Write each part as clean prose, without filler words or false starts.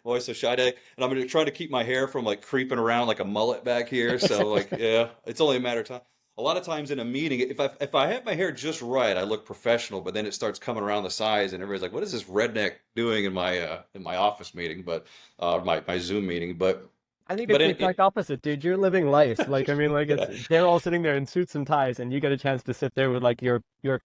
always so shy today. And I'm going to try to keep my hair from like creeping around like a mullet back here. So like, yeah, it's only a matter of time. A lot of times in a meeting, if I have my hair just right, I look professional, but then it starts coming around the sides and everybody's like, what is this redneck doing in my office meeting, but my Zoom meeting. I think But it's the in exact opposite, dude. You're living life. Like, I mean, like it's yeah, they're all sitting there in suits and ties, and you get a chance to sit there with like your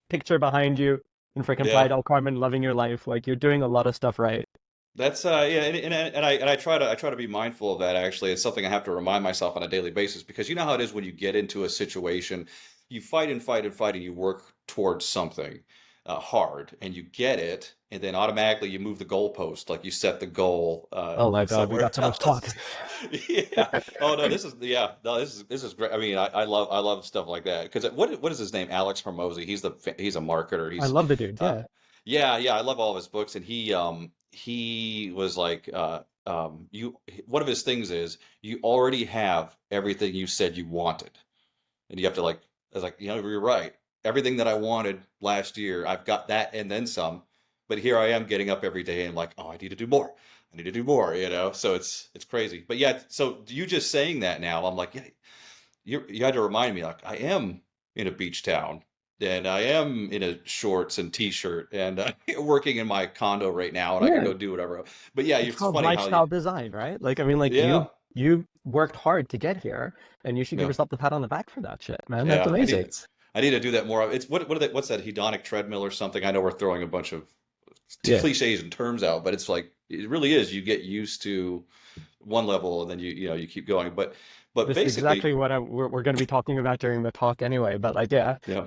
picture behind you in freaking yeah. Playa del Carmen, loving your life. Like you're doing a lot of stuff right. That's yeah, and I try to be mindful of that actually. It's something I have to remind myself on a daily basis because you know how it is when you get into a situation, you fight and fight and fight and you work towards something hard and you get it, and then automatically you move the goalpost, like you set the goal Oh my God, we somewhere got so much talk. else. Yeah. Oh no, this is yeah, no, this is great. I mean, I love stuff like that because what is his name? Alex Hormozy. He's a marketer. I He's love the dude. uh, Yeah. yeah, yeah, I love all of his books, and he was like you one of his things is you already have everything you said you wanted, and you have to like I was like you know you're right. Everything that I wanted last year, I've got that and then some. But here I am getting up every day and like, oh, I need to do more. I need to do more, you know. So it's crazy. But yeah, so you just saying that now, I'm like, yeah, you had to remind me like I am in a beach town and I am in a shorts and t-shirt and working in my condo right now and I can Yeah. go do whatever. But yeah, It's it's called funny how you lifestyle design, right? Like, I mean, like yeah, you worked hard to get here, and you should give yeah, yourself the pat on the back for that shit, man. That's yeah. amazing. I need to do that more. It's what are they, what's that hedonic treadmill or something? I know we're throwing a bunch of Yeah. cliches and terms out, but it's like it really is. You get used to one level and then you know you keep going. But This is basically, exactly what we're going to be talking about during the talk anyway. But like, yeah. yeah,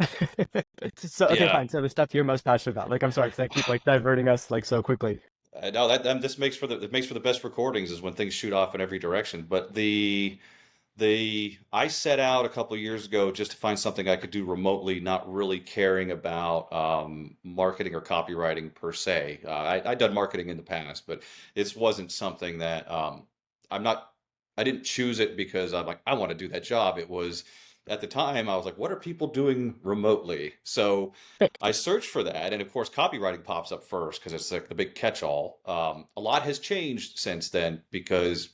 So okay, yeah. fine. So the stuff you're most passionate about. Like, I'm sorry, because I keep like diverting us like so quickly. No, that this makes for the it makes for the best recordings is when things shoot off in every direction. But the I set out a couple of years ago just to find something I could do remotely, not really caring about marketing or copywriting per se. I'd done marketing in the past, but this wasn't something that I'm not. I didn't choose it because I'm like I want to do that job. It was at the time I was like, what are people doing remotely? So I searched for that, and of course, copywriting pops up first because it's like the big catch-all. A lot has changed since then because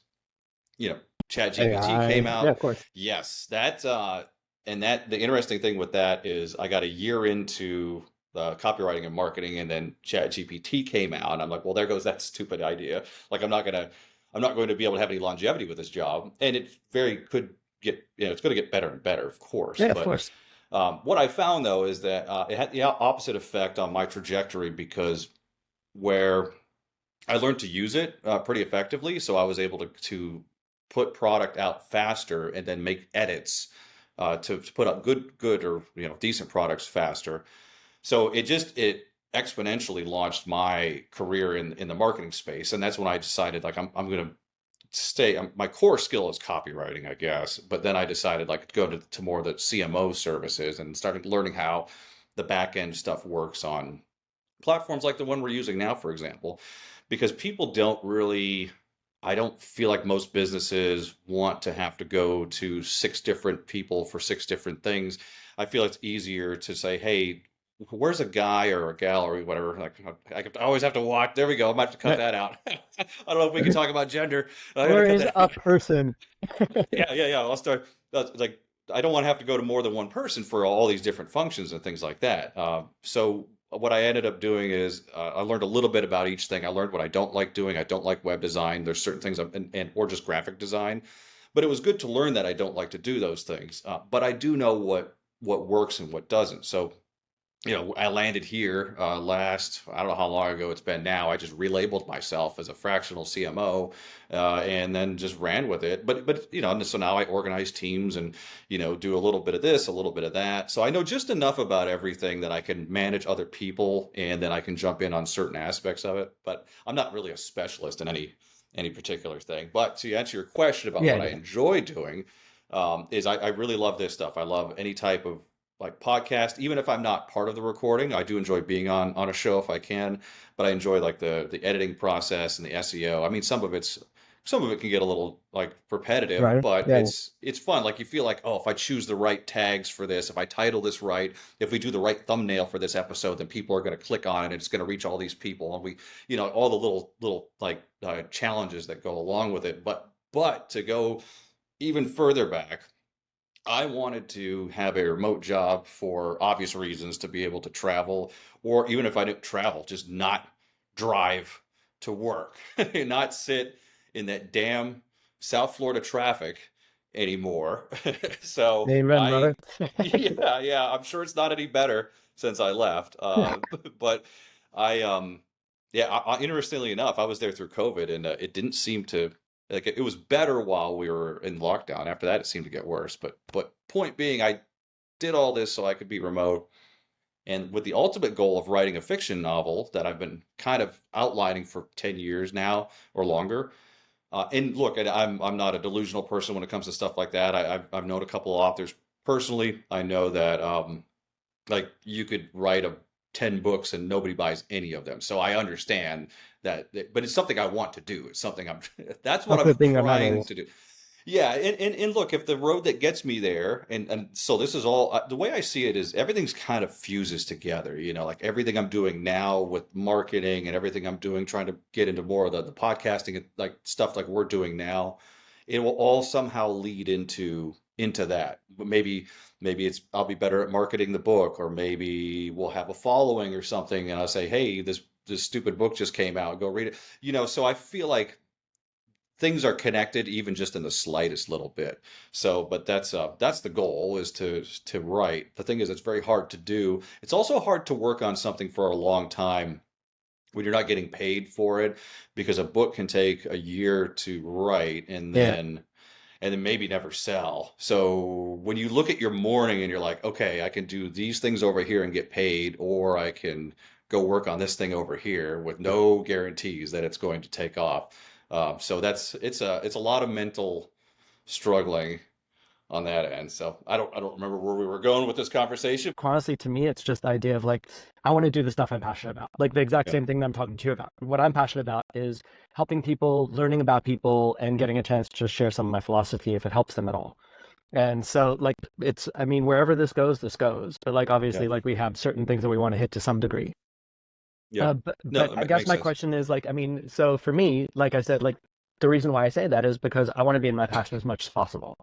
you know, ChatGPT came Yeah, out. of course. Yes, that the interesting thing with that is I got a year into copywriting and marketing, and then ChatGPT came out, and I'm like, well, there goes that stupid idea. Like, I'm not going to be able to have any longevity with this job, and it very could get, you know, it's going to get better and better, of course. Yeah, of But course. what I found though is that it had the opposite effect on my trajectory because where I learned to use it pretty effectively, so I was able to put product out faster and then make edits to put up good or you know decent products faster. So it exponentially launched my career in the marketing space, and that's when I decided like I'm going to stay. My core skill is copywriting, I guess, but then I decided like to go to more of the CMO services and started learning how the back end stuff works on platforms like the one we're using now, for example, because people don't really, I don't feel like most businesses want to have to go to six different people for six different things. I feel it's easier to say, hey, where's a guy or a gal or whatever? Like, I always have to watch. There we go. I might have to cut Yeah. that out. I don't know if we can talk about gender. I got to Where cut is that. a person? Yeah, yeah, yeah. I'll start. Like, I don't want to have to go to more than one person for all these different functions and things like that. So what I ended up doing is I learned a little bit about each thing. I learned what I don't like doing. I don't like web design. There's certain things, and or just graphic design. But it was good to learn that I don't like to do those things. But I do know what works and what doesn't. So you know, I landed here last, I don't know how long ago it's been now. I just relabeled myself as a fractional CMO and then just ran with it. But, you know, and so now I organize teams and, you know, do a little bit of this, a little bit of that. So I know just enough about everything that I can manage other people and then I can jump in on certain aspects of it. But I'm not really a specialist in any particular thing. But to answer your question about Yeah, what I yeah. enjoy doing, is I really love this stuff. I love any type of like podcast, even if I'm not part of the recording. I do enjoy being on a show if I can, but I enjoy like the editing process and the SEO. I mean, some of it's some of it can get a little like repetitive, Right. but Yeah. it's fun. Like you feel like, oh, if I choose the right tags for this, if I title this right, if we do the right thumbnail for this episode, then people are going to click on it and it's going to reach all these people. And we, all the little like challenges that go along with it. But to go even further back, I wanted to have a remote job for obvious reasons to be able to travel, or even if I didn't travel, just not drive to work, and not sit in that damn South Florida traffic anymore. So Amen, brother. yeah, yeah, I'm sure it's not any better since I left. But I, yeah, interestingly enough, I was there through COVID, and it didn't seem to like it was better while we were in lockdown. After that, it seemed to get worse. But point being, I did all this so I could be remote, and with the ultimate goal of writing a fiction novel that I've been kind of outlining for 10 years now or longer. And look, I'm not a delusional person when it comes to stuff like that. I've known a couple of authors personally. I know that like you could write 10 books and nobody buys any of them. So I understand that, but it's something I want to do. It's something I'm, that's what That's I'm the thing that trying matters. to do. Yeah, and look, if the road that gets me there, and so this is all the way I see it is everything's kind of fuses together, like everything I'm doing now with marketing and everything I'm doing, trying to get into more of the podcasting and like stuff like we're doing now, it will all somehow lead into that. But maybe it's I'll be better at marketing the book, or maybe we'll have a following or something, and I'll say, hey, this stupid book just came out, go read it. So I feel like things are connected even just in the slightest little bit. So, but that's the goal, is to write. The thing is, it's very hard to do. It's also hard to work on something for a long time when you're not getting paid for it, because a book can take a year to write, Yeah. and then maybe never sell. So when you look at your morning and you're like, okay, I can do these things over here and get paid, or I can go work on this thing over here with no guarantees that it's going to take off. So it's a lot of mental struggling on that end. So I don't remember where we were going with this conversation. Honestly, to me, it's just the idea of like, I want to do the stuff I'm passionate about. Like the exact Yeah, same thing that I'm talking to you about. What I'm passionate about is helping people, learning about people, and getting a chance to share some of my philosophy if it helps them at all. And so, like, I mean, wherever this goes, this goes. But like, yeah, obviously, like we have certain things that we want to hit to some degree. yeah. But No, I it guess makes my sense. question is like, I mean, so for me, like I said, like the reason why I say that is because I want to be in my passion as much as possible.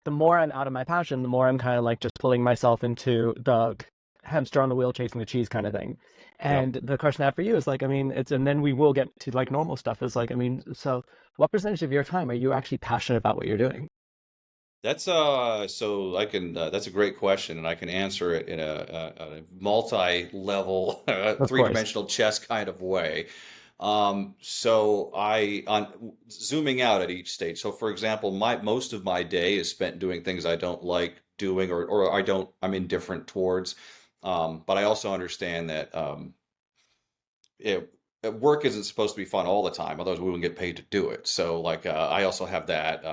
The more I'm out of my passion, the more I'm kind of like just pulling myself into the hamster on the wheel chasing the cheese kind of thing. Yeah. And the question I have for you is like, I mean, and then we will get to like normal stuff is like, I mean, so what percentage of your time are you actually passionate about what you're doing? That's so I can that's a great question, and I can answer it in a multi-level Of course. three-dimensional chess kind of way. So I on zooming out at each stage. So for example, my most of my day is spent doing things I don't like doing, or I'm indifferent towards. But I also understand that it, work isn't supposed to be fun all the time, otherwise we wouldn't get paid to do it. So like I also have that,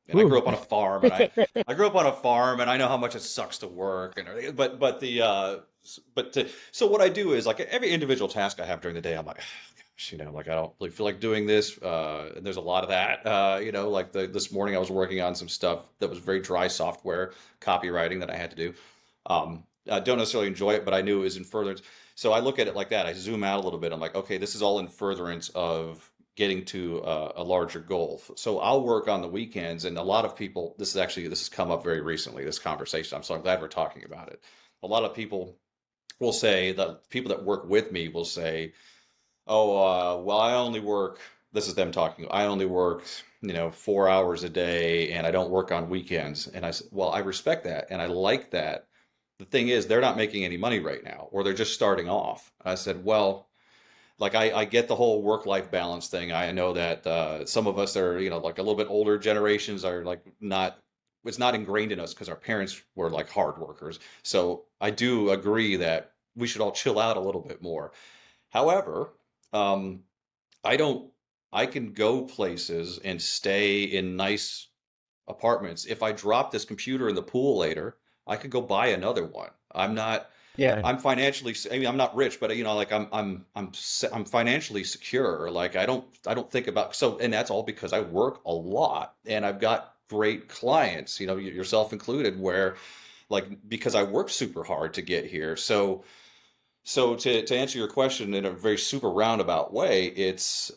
and I grew Ooh. up on a farm, and I grew up on a farm, and I know how much it sucks to work and everything. So what I do is like every individual task I have during the day, I'm like, gosh, like I don't really feel like doing this. And there's a lot of that. Like this morning I was working on some stuff that was very dry software copywriting that I had to do. I don't necessarily enjoy it, but I knew it was in furtherance. So I look at it like that. I zoom out a little bit. I'm like, okay, this is all in furtherance of getting to a larger goal. So I'll work on the weekends, and a lot of people. This has come up very recently. This conversation. I'm so glad we're talking about it. A lot of people will say that people that work with me will say, "Oh, well, I only work." This is them talking. I only work, 4 hours a day, and I don't work on weekends. And I said, well, I respect that, and I like that. The thing is, they're not making any money right now, or they're just starting off. I said, well, like I get the whole work-life balance thing. I know that some of us are, like a little bit older generations are like not, it's not ingrained in us because our parents were like hard workers. So I do agree that we should all chill out a little bit more. However, um, I don't, I can go places and stay in nice apartments. If I drop this computer in the pool later, I could go buy another one. I'm not. Yeah. I'm financially, I mean, I'm not rich, but like I'm financially secure. Like I don't think about, so, and that's all because I work a lot and I've got great clients, yourself included, where like, because I worked super hard to get here. So to answer your question in a very super roundabout way, it's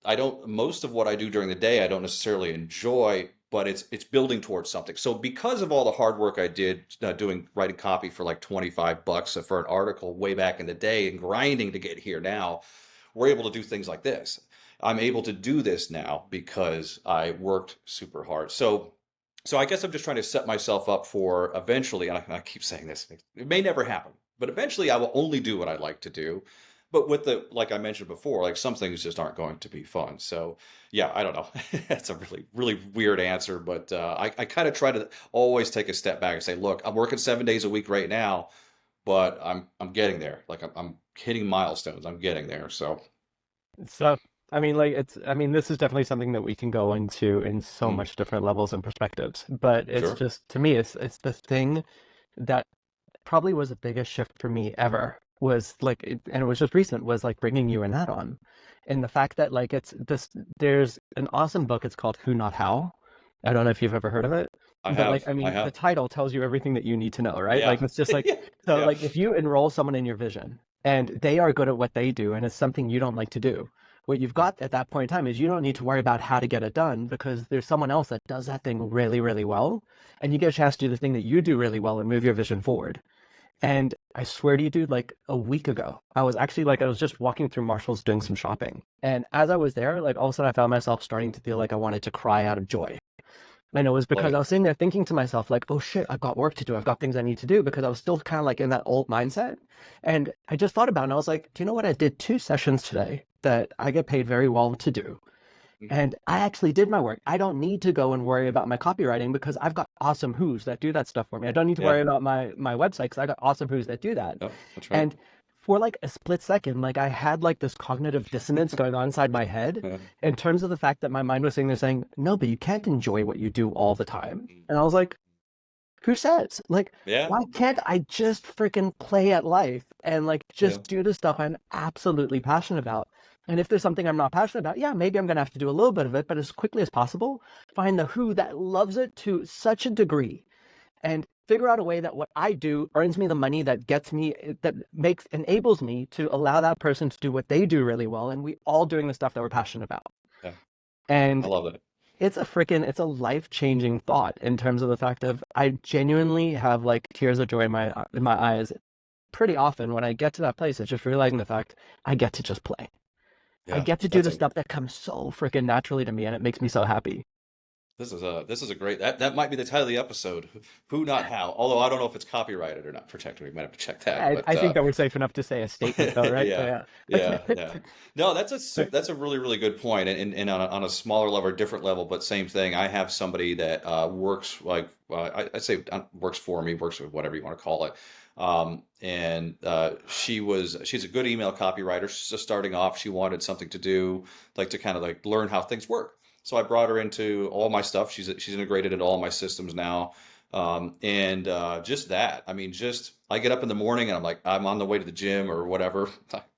I don't, most of what I do during the day I don't necessarily enjoy, but it's building towards something. So because of all the hard work I did, doing writing copy for like $25 for an article way back in the day and grinding to get here now, we're able to do things like this. I'm able to do this now because I worked super hard. So I guess I'm just trying to set myself up for eventually, and I keep saying this, it may never happen, but eventually I will only do what I like to do. But with the, like I mentioned before, like some things just aren't going to be fun. So yeah, I don't know. That's a really, really weird answer, but I kind of try to always take a step back and say, look, I'm working 7 days a week right now, but I'm getting there. Like I'm hitting milestones. I'm getting there. So So, I mean, like, I mean, this is definitely something that we can go into in so mm, much different levels and perspectives. But it's sure, just, to me, it's the thing that probably was the biggest shift for me ever was like, and it was just recent, was like bringing you and that on. And the fact that like it's this, there's an awesome book. It's called Who Not How. I don't know if you've ever heard of it, but like, I I mean, the have, title tells you everything that you need to know, right? yeah, Like, it's just like, yeah, so yeah, like if you enroll someone in your vision and they are good at what they do and it's something you don't like to do, what you've got at that point in time is you don't need to worry about how to get it done because there's someone else that does that thing really, really well. And you get a chance to do the thing that you do really well and move your vision forward. And I swear to you, dude, like a week ago, I was actually like, I was just walking through Marshall's doing some shopping. And as I was there, like all of a sudden I found myself starting to feel like I wanted to cry out of joy. And it was love because I it. was sitting there thinking to myself, like, oh shit, I've got work to do. I've got things I need to do because I was still kind of like in that old mindset. And I just thought about it and I was like, do you know what? I did 2 sessions today that I get paid very well to do. Mhm. And I actually did my work. I don't need to go and worry about my copywriting because I've got awesome who's that do that stuff for me. I don't need to Yeah, worry about my website because I got awesome who's that do that. yep, that's right. And for like a split second, like I had like this cognitive dissonance going on inside my head Yeah. in terms of the fact that my mind was sitting there saying, no, but you can't enjoy what you do all the time. And I was like, who says? Like, Yeah, why can't I just freaking play at life and like yeah. just do the stuff I'm absolutely passionate about? And if there's something I'm not passionate about, yeah, maybe I'm gonna have to do a little bit of it, but as quickly as possible, find the who that loves it to such a degree and figure out a way that what I do earns me the money that gets me that makes enables me to allow that person to do what they do really well and we all doing the stuff that we're passionate about. Yeah, I And love that. it's a life-changing thought in terms of the fact of I genuinely have like tears of joy in my eyes pretty often when I get to that place. It's just realizing the fact I get to just play. I Yeah, get to do that's the a stuff that comes so freaking naturally to me, and it makes me so happy. this is a great, that might be the title of the episode. Who not how. Although I don't know if it's copyrighted or not protected. We might have to check that. I But think that we're safe enough to say a statement, though, right? yeah, But yeah, yeah. yeah. No, that's a really, really good point. And on a smaller level, or different level, but same thing. I have somebody that works like I say works for me, works with whatever you want to call it. And she's a good email copywriter. She's just starting off. She wanted something to do, like to kind of like learn how things work. So I brought her into all my stuff. She's integrated into all my systems now. And just that. I mean, just I get up in the morning and I'm like, I'm on the way to the gym or whatever,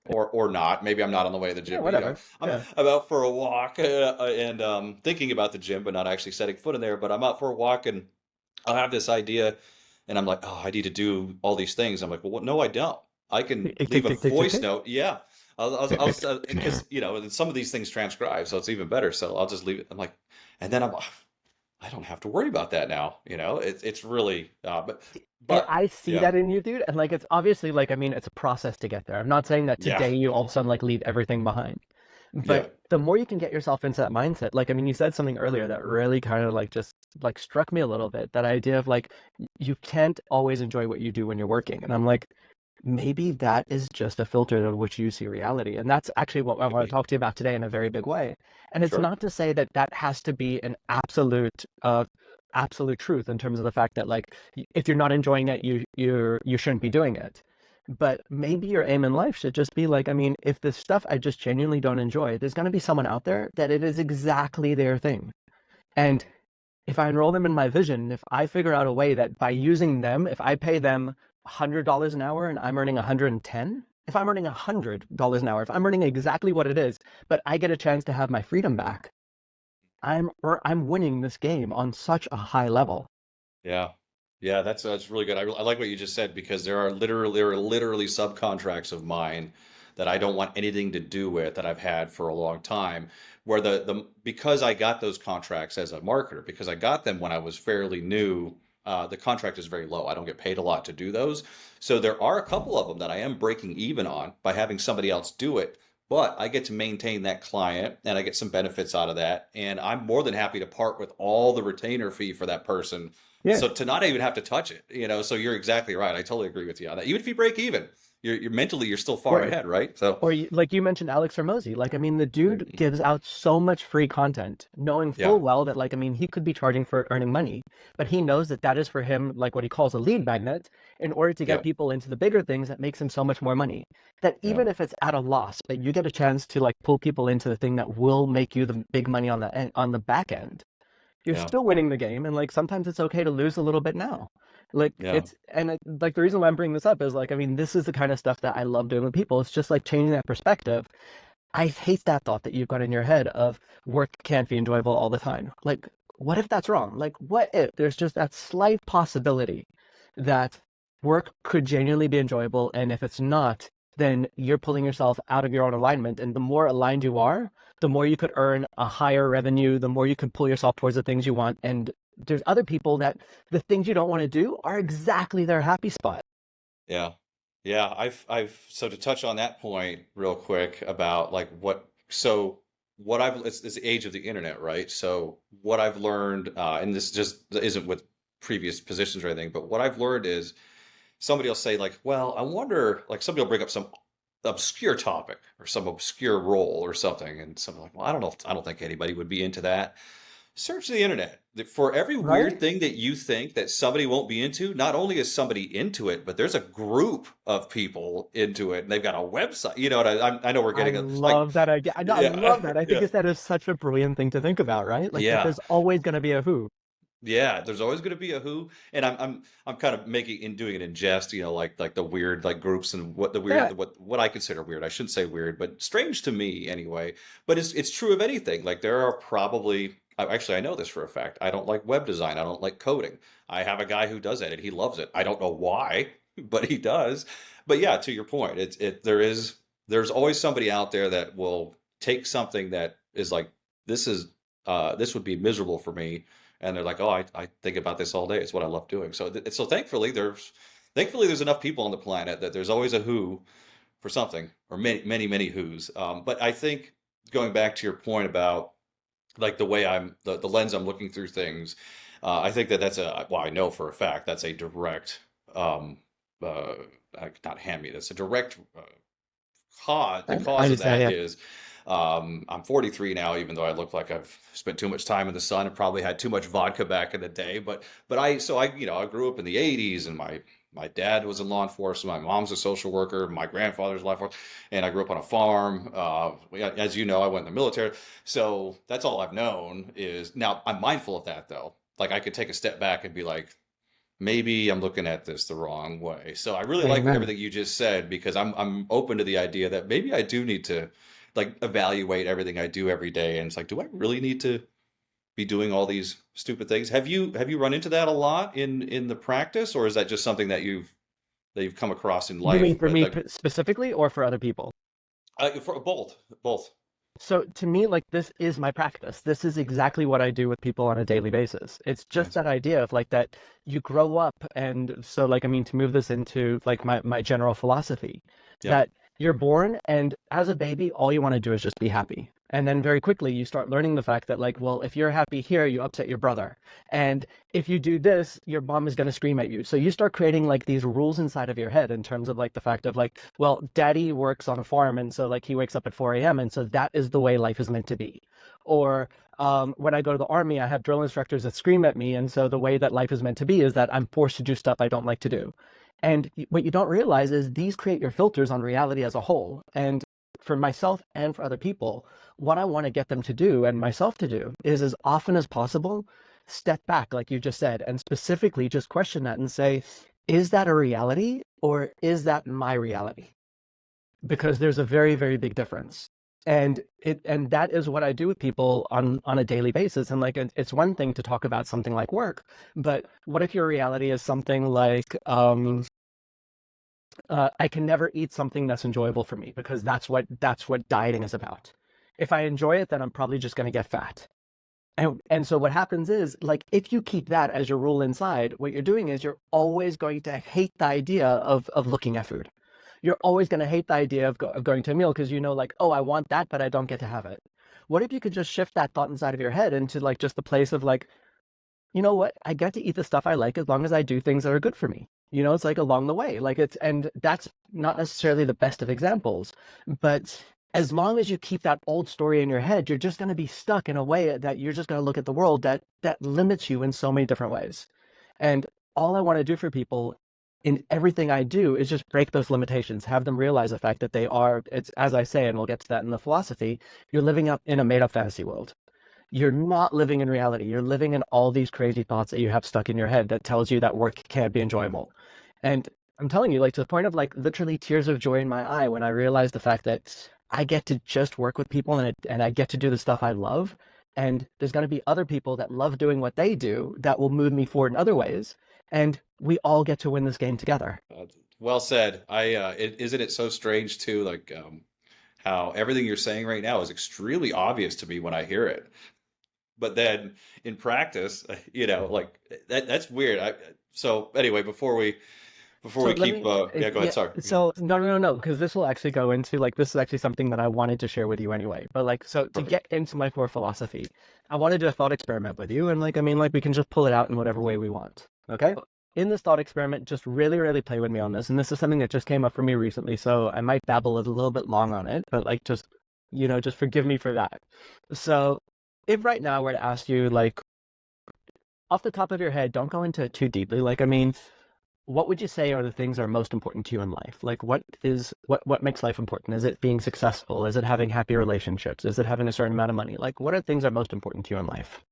or not. Maybe I'm not on the way to the Yeah, gym, but whatever. Yeah. I'm out for a walk and thinking about the gym, but not actually setting foot in there. But I'm out for a walk and I'll have this idea, and I'm like, oh, I need to do all these things. I'm like, well, no, I don't. I can Tick, tick, leave a tick, tick, tick, voice tick. note. Yeah, I'll because some of these things transcribe, so it's even better. So I'll just leave it. I'm like, and then I don't have to worry about that now. It's really, And but I see yeah, that in you, dude. And like, it's obviously like, I mean, it's a process to get there. I'm not saying that yeah, today you all of a sudden like leave everything behind. yeah, But the more you can get yourself into that mindset, like, I mean, you said something earlier that really kind of like just like struck me a little bit. That idea of like, you can't always enjoy what you do when you're working. And I'm like, maybe that is just a filter of which you see reality. And that's actually what I could want to be, talk to you about today in a very big way. And it's sure, not to say that that has to be an absolute truth in terms of the fact that like if you're not enjoying it, you shouldn't be doing it. But maybe your aim in life should just be like, I mean, if the stuff I just genuinely don't enjoy, there's going to be someone out there that it is exactly their thing. And if I enroll them in my vision, if I figure out a way that by using them, if I pay them $100 an hour and I'm earning 110, if I'm earning $100 an hour, if I'm earning exactly what it is, but I get a chance to have my freedom back, I'm winning this game on such a high level. Yeah. Yeah, that's really good. I like what you just said because there are literally subcontracts of mine that I don't want anything to do with that I've had for a long time. Where the because I got those contracts as a marketer, because I got them when I was fairly new, the contract is very low. I don't get paid a lot to do those. So there are a couple of them that I am breaking even on by having somebody else do it. But I get to maintain that client and I get some benefits out of that. And I'm more than happy to part with all the retainer fee for that person Yeah. so to not even have to touch it, so you're exactly right. I totally agree with you on that. Even if you break even, you're mentally you're still far Or ahead, right? So Or like you mentioned Alex Hormozy, like I mean the dude gives out so much free content, knowing yeah, full well that like I mean he could be charging for earning money, but he knows that that is for him like what he calls a lead magnet in order to get yeah, people into the bigger things that makes him so much more money. That yeah, even if it's at a loss, but you get a chance to like pull people into the thing that will make you the big money on the on the back end, you're yeah, still winning the game, and like sometimes it's okay to lose a little bit now. Like yeah, it's and like the reason why I'm bringing this up is like I mean this is the kind of stuff that I love doing with people. It's just like changing that perspective. I hate that thought that you've got in your head of work can't be enjoyable all the time. Like, what if that's wrong? Like, what if there's just that slight possibility that work could genuinely be enjoyable, and if it's not, then you're pulling yourself out of your own alignment. And the more aligned you are, the more you could earn a higher revenue, the more you can pull yourself towards the things you want. And there's other people that the things you don't want to do are exactly their happy spot. yeah, yeah. I've so to touch on that point real quick about like what I've it's the age of the internet, right? So what I've learned, and this just isn't with previous positions or anything, but what I've learned is somebody will say like, well, I wonder, like somebody will bring up some obscure topic or some obscure role or something, and something like, well, I don't think anybody would be into that. Search the internet. For every weird Right? thing that you think that somebody won't be into, not only is somebody into it, but there's a group of people into it, and they've got a website. You know what I know we're I getting like, love that idea. I know, I yeah, love that. I think yeah, that is such a brilliant thing to think about, right? Like that yeah. there's always going to be a who. Yeah, there's always going to be a who, and I'm kind of making in doing it in jest, like the weird like groups and what the Yeah, weird what I consider weird. I shouldn't say weird, but strange to me anyway. But it's true of anything. Like there are probably actually I know this for a fact. I don't like web design. I don't like coding. I have a guy who does it and he loves it. I don't know why, but he does. But yeah, to your point, there's always somebody out there that will take something that is like this is this would be miserable for me and they're like, "Oh, I think about this all day. It's what I love doing." So thankfully there's enough people on the planet that there's always a who for something, or many who's. But I think going back to your point about like the way the lens I'm looking through things, I think that's I know for a fact that's a direct, uh, not hand me. That's a direct cause. The I cause of understand. that Yeah, is I'm 43 now, even though I look like I've spent too much time in the sun and probably had too much vodka back in the day. But I grew up in the 80s, and my dad was in law enforcement. My mom's a social worker. My grandfather's a law enforcement, and I grew up on a farm. As you know, I went in the military, so that's all I've known. Is now I'm mindful of that though. Like I could take a step back and be like, maybe I'm looking at this the wrong way. So I really like amen. everything you just said because I'm open to the idea that maybe I do need to like evaluate everything I do every day. And it's like, do I really need to be doing all these stupid things? Have you run into that a lot in the practice, or is that just something that you've come across in You mean life? for me specifically, or for other people? For both. So to me, like this is my practice. This is exactly what I do with people on a daily basis. It's just Nice. that idea of like that you grow up and so like I mean to move this into like my general philosophy Yeah. that you're born and as a baby all you want to do is just be happy. And then very quickly you start learning the fact that like well if you're happy here you upset your brother. And if you do this your mom is going to scream at you. So you start creating like these rules inside of your head in terms of like the fact of like well daddy works on a farm and so like he wakes up at 4 a.m. and so that is the way life is meant to be. Or when I go to the army, I have drill instructors that scream at me, and so the way that life is meant to be is that I'm forced to do stuff I don't like to do. And what you don't realize is these create your filters on reality as a whole. And for myself and for other people, what I want to get them to do and myself to do is as often as possible step back, like you just said, and specifically just question that and say, is that a reality or is that my reality? Because there's a very, very big difference. And that is what I do with people on a daily basis. And like it's one thing to talk about something like work, but what if your reality is something like I can never eat something that's enjoyable for me because that's what dieting is about. If I enjoy it, then I'm probably just going to get fat. And so what happens is, like, if you keep that as your rule inside, what you're doing is you're always going to hate the idea of looking at food. You're always going to hate the idea of going to a meal because you know, like, oh, I want that, but I don't get to have it. What if you could just shift that thought inside of your head into like just the place of like, you know what? I get to eat the stuff I like as long as I do things that are good for me. It's like along the way. Like and that's not necessarily the best of examples, but as long as you keep that old story in your head, you're just going to be stuck in a way that you're just going to look at the world that limits you in so many different ways. And all I want to do for people in everything I do is just break those limitations, have them realize the fact that it's as I say, and we'll get to that in the philosophy, you're living up in a made up fantasy world. You're not living in reality. You're living in all these crazy thoughts that you have stuck in your head that tells you that work can't be enjoyable. And I'm telling you, like, to the point of like literally tears of joy in my eye when I realized the fact that I get to just work with people and I get to do the stuff I love. And there's going to be other people that love doing what they do that will move me forward in other ways. And we all get to win this game together. Well said. Isn't it so strange too, like how everything you're saying right now is extremely obvious to me when I hear it. But then in practice, like that's weird. So anyway, before So we let keep me, yeah, go ahead. yeah. Sorry. So no, no, no, no, because this will actually go into like this is actually something that I wanted to share with you anyway. But like, so to Perfect. get into my core philosophy, I want to do a thought experiment with you, and like, I mean, like, we can just pull it out in whatever way we want. Okay. In this thought experiment, just really, really play with me on this. And this is something that just came up for me recently, so I might babble a little bit long on it, but like, just just forgive me for that. So, if right now I were to ask you, like, off the top of your head, don't go into it too deeply. Like, I mean, what would you say are the things that are most important to you in life? Like what makes life important? Is it being successful? Is it having happy relationships? Is it having a certain amount of money? Like what are things that are most important to you in life?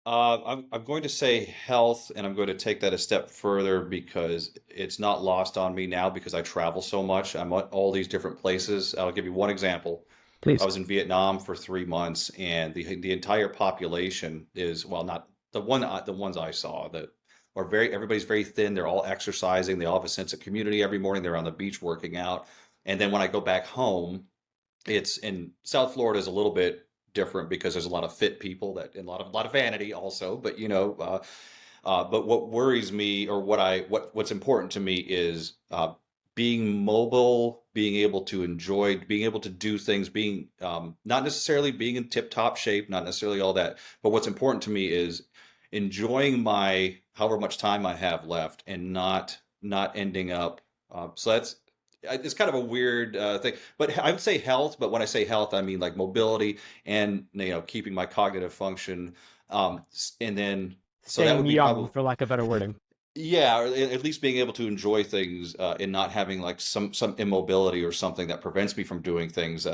I'm going to say health, and I'm going to take that a step further because it's not lost on me now because I travel so much. I'm at all these different places. I'll give you one example. I Please. was in Vietnam for 3 months, and the entire population is, well, not the ones I saw that are very everybody's very thin. They're all exercising. They all have a sense of community every morning. They're on the beach working out. And then when I go back home, it's in South Florida is a little bit different because there's a lot of fit people that and a lot of vanity also. But but what worries me or what's important to me is being mobile, being able to enjoy, being able to do things, being not necessarily being in tip-top shape, not necessarily all that, but what's important to me is enjoying my however much time I have left and not ending up. So that's it's kind of a weird thing, but I would say health. But when I say health, I mean like mobility and keeping my cognitive function. And then so that Staying would be young, probably for lack of better wording. yeah, or at least being able to enjoy things and not having like some immobility or something that prevents me from doing things.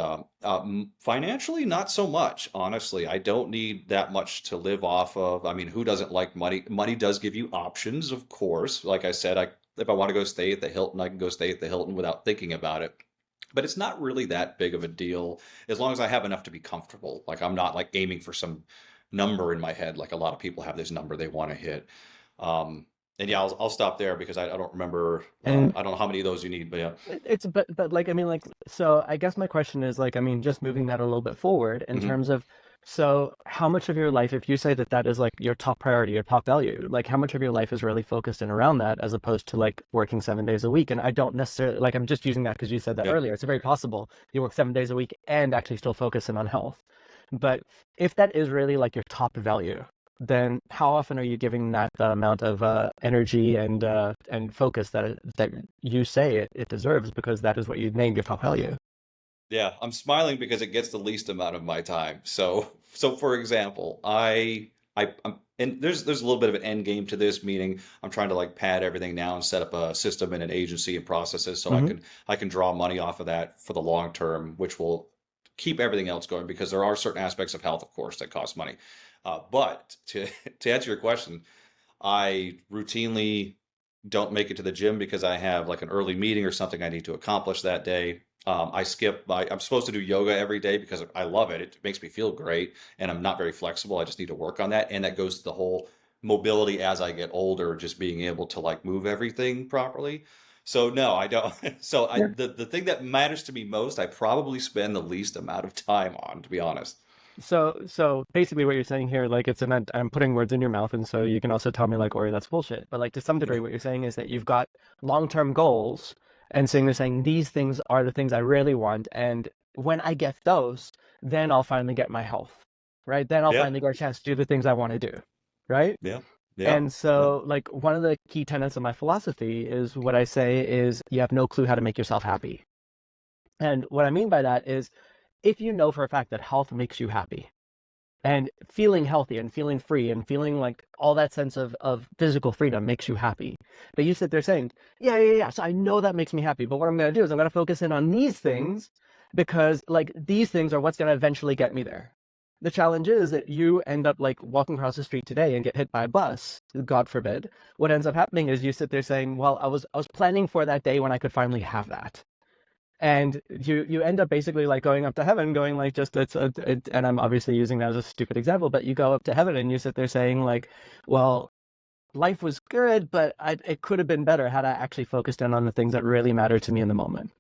Financially, not so much, honestly. I don't need that much to live off of. I mean, who doesn't like money? Money does give you options, of course. Like I said, if I want to go stay at the Hilton, I can go stay at the Hilton without thinking about it. But it's not really that big of a deal as long as I have enough to be comfortable. Like I'm not like aiming for some number in my head, like a lot of people have this number they want to hit. Um, and yeah, I'll stop there because I don't remember. And I don't know how many of those you need, but yeah. it's but like I mean like so I guess my question is like I mean just moving that a little bit forward in Hmm. terms of so how much of your life if you say that that is like your top priority, your top value, like how much of your life is really focused in around that as opposed to like working 7 days a week? And I don't necessarily like I'm just using that because you said that Yeah. earlier. It's very possible you work 7 days a week and actually still focus in on health. But if that is really like your top value, then how often are you giving that the amount of energy and focus that you say it deserves because that is what you named your top value? Yeah, I'm smiling because it gets the least amount of my time. So for example, and there's a little bit of an end game to this, meaning I'm trying to like pad everything now and set up a system and an agency and processes so Hmm. I can draw money off of that for the long term, which will keep everything else going because there are certain aspects of health, of course, that cost money. But to to answer your question, I routinely don't make it to the gym because I have like an early meeting or something I need to accomplish that day. I skip I'm supposed to do yoga every day because I love it. It makes me feel great, and I'm not very flexible. I just need to work on that. And that goes to the whole mobility as I get older, just being able to like move everything properly. So no, I don't. So the thing that matters to me most, I probably spend the least amount of time on, to be honest. So basically what you're saying here, like it's an I'm putting words in your mouth, and so you can also tell me like, Ori, that's bullshit. But like to some degree, what you're saying is that you've got long-term goals, and saying they're saying these things are the things I really want, and when I get those, then I'll finally get my health, right? Then I'll Yeah, finally get a chance to do the things I want to do, right? yeah, yeah, And yeah, so like one of the key tenets of my philosophy is what I say is you have no clue how to make yourself happy. And what I mean by that is if you know for a fact that health makes you happy, and feeling healthy and feeling free and feeling like all that sense of physical freedom makes you happy. But you sit there saying, yeah. So I know that makes me happy. But what I'm going to do is I'm going to focus in on these things because like these things are what's going to eventually get me there. The challenge is that you end up like walking across the street today and get hit by a bus, God forbid. What ends up happening is you sit there saying, well, I was planning for that day when I could finally have that, and you end up basically like going up to heaven going like just and I'm obviously using that as a stupid example, but you go up to heaven and you sit there saying like, well, life was good, but it could have been better had I actually focused in on the things that really matter to me in the moment.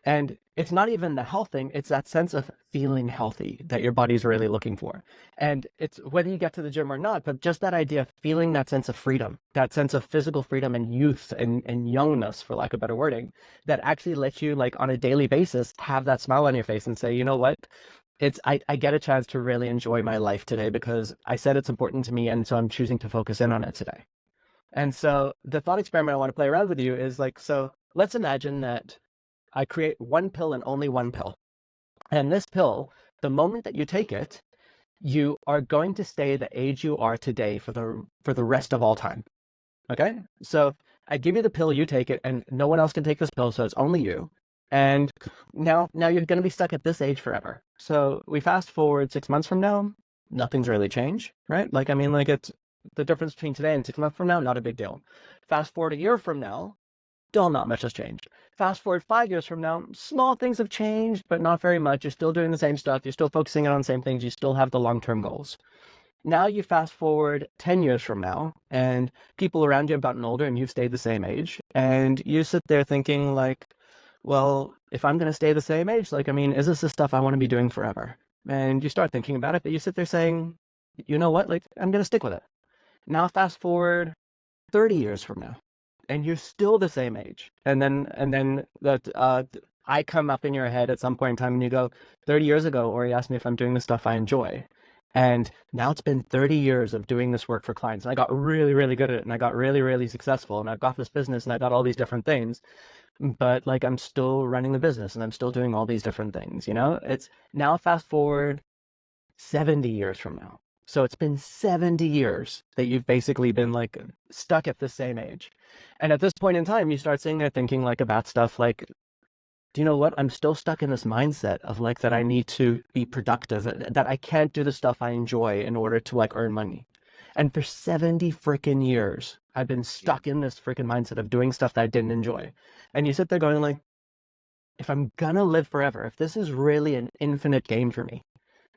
And it's not even the health thing, it's that sense of feeling healthy that your body's really looking for. And it's whether you get to the gym or not, but just that idea of feeling that sense of freedom, that sense of physical freedom and youth and youngness, for lack of better wording, that actually lets you, like on a daily basis, have that smile on your face and say, you know what? I get a chance to really enjoy my life today because I said it's important to me. And so I'm choosing to focus in on it today. And so the thought experiment I want to play around with you is like, so let's imagine that I create one pill and only one pill. And this pill, the moment that you take it, you are going to stay the age you are today for the rest of all time. Okay? So I give you the pill, you take it, and no one else can take this pill, so it's only you. And now you're going to be stuck at this age forever. So we fast forward 6 months from now, nothing's really changed, right? Like I mean, like it's the difference between today and 6 months from now, not a big deal. Fast forward a year from now, still not much has changed. Fast forward 5 years from now, small things have changed, but not very much. You're still doing the same stuff. You're still focusing on the same things. You still have the long-term goals. Now you fast forward 10 years from now, and people around you have gotten older and you've stayed the same age. And you sit there thinking, like, well, if I'm going to stay the same age, like, I mean, is this the stuff I want to be doing forever? And you start thinking about it, but you sit there saying, you know what? Like, I'm going to stick with it. Now fast forward 30 years from now and you're still the same age, and then that I come up in your head at some point in time and you go, 30 years ago, or you asked me if I'm doing the stuff I enjoy, and now it's been 30 years of doing this work for clients, and I got really really good at it, and I got really really successful, and I've got this business and I got all these different things, but like I'm still running the business and I'm still doing all these different things, it's now fast forward 70 years from now. So it's been 70 years that you've basically been like stuck at the same age. And at this point in time, you start sitting there thinking like about stuff like, do you know what? I'm still stuck in this mindset of like that I need to be productive, that I can't do the stuff I enjoy in order to like earn money. And for 70 freaking years, I've been yeah. stuck in this freaking mindset of doing stuff that I didn't enjoy. And you sit there going like, if I'm gonna live forever, if this is really an infinite game for me,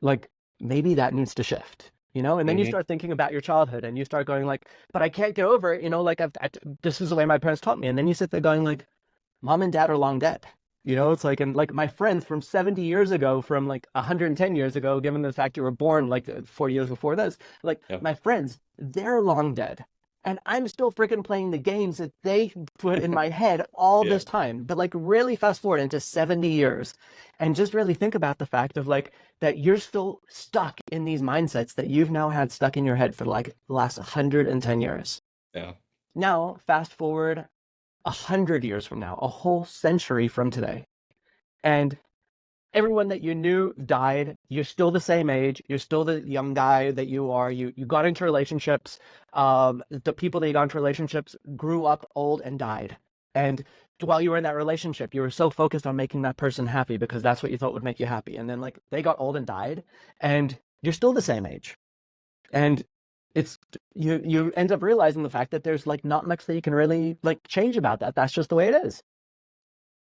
like maybe that needs to shift. And then you Hmm. start thinking about your childhood and you start going like, but I can't get over it, like this is the way my parents taught me. And then you sit there going like, mom and dad are long dead. It's like, and like my friends from 70 years ago, from like 110 years ago, given the fact you were born like 40 years before this, like Yeah. my friends, they're long dead. And I'm still freaking playing the games that they put in my head all Yeah. this time. But like really fast forward into 70 years and just really think about the fact of like that you're still stuck in these mindsets that you've now had stuck in your head for like the last 110 years. Yeah. Now, fast forward 100 years from now, a whole century from today, and everyone that you knew died. You're still the same age. You're still the young guy that you are. You got into relationships. The people that you got into relationships grew up old and died. And while you were in that relationship, you were so focused on making that person happy because that's what you thought would make you happy. And then like they got old and died, and you're still the same age. And it's you end up realizing the fact that there's like not much that you can really like change about that. That's just the way it is.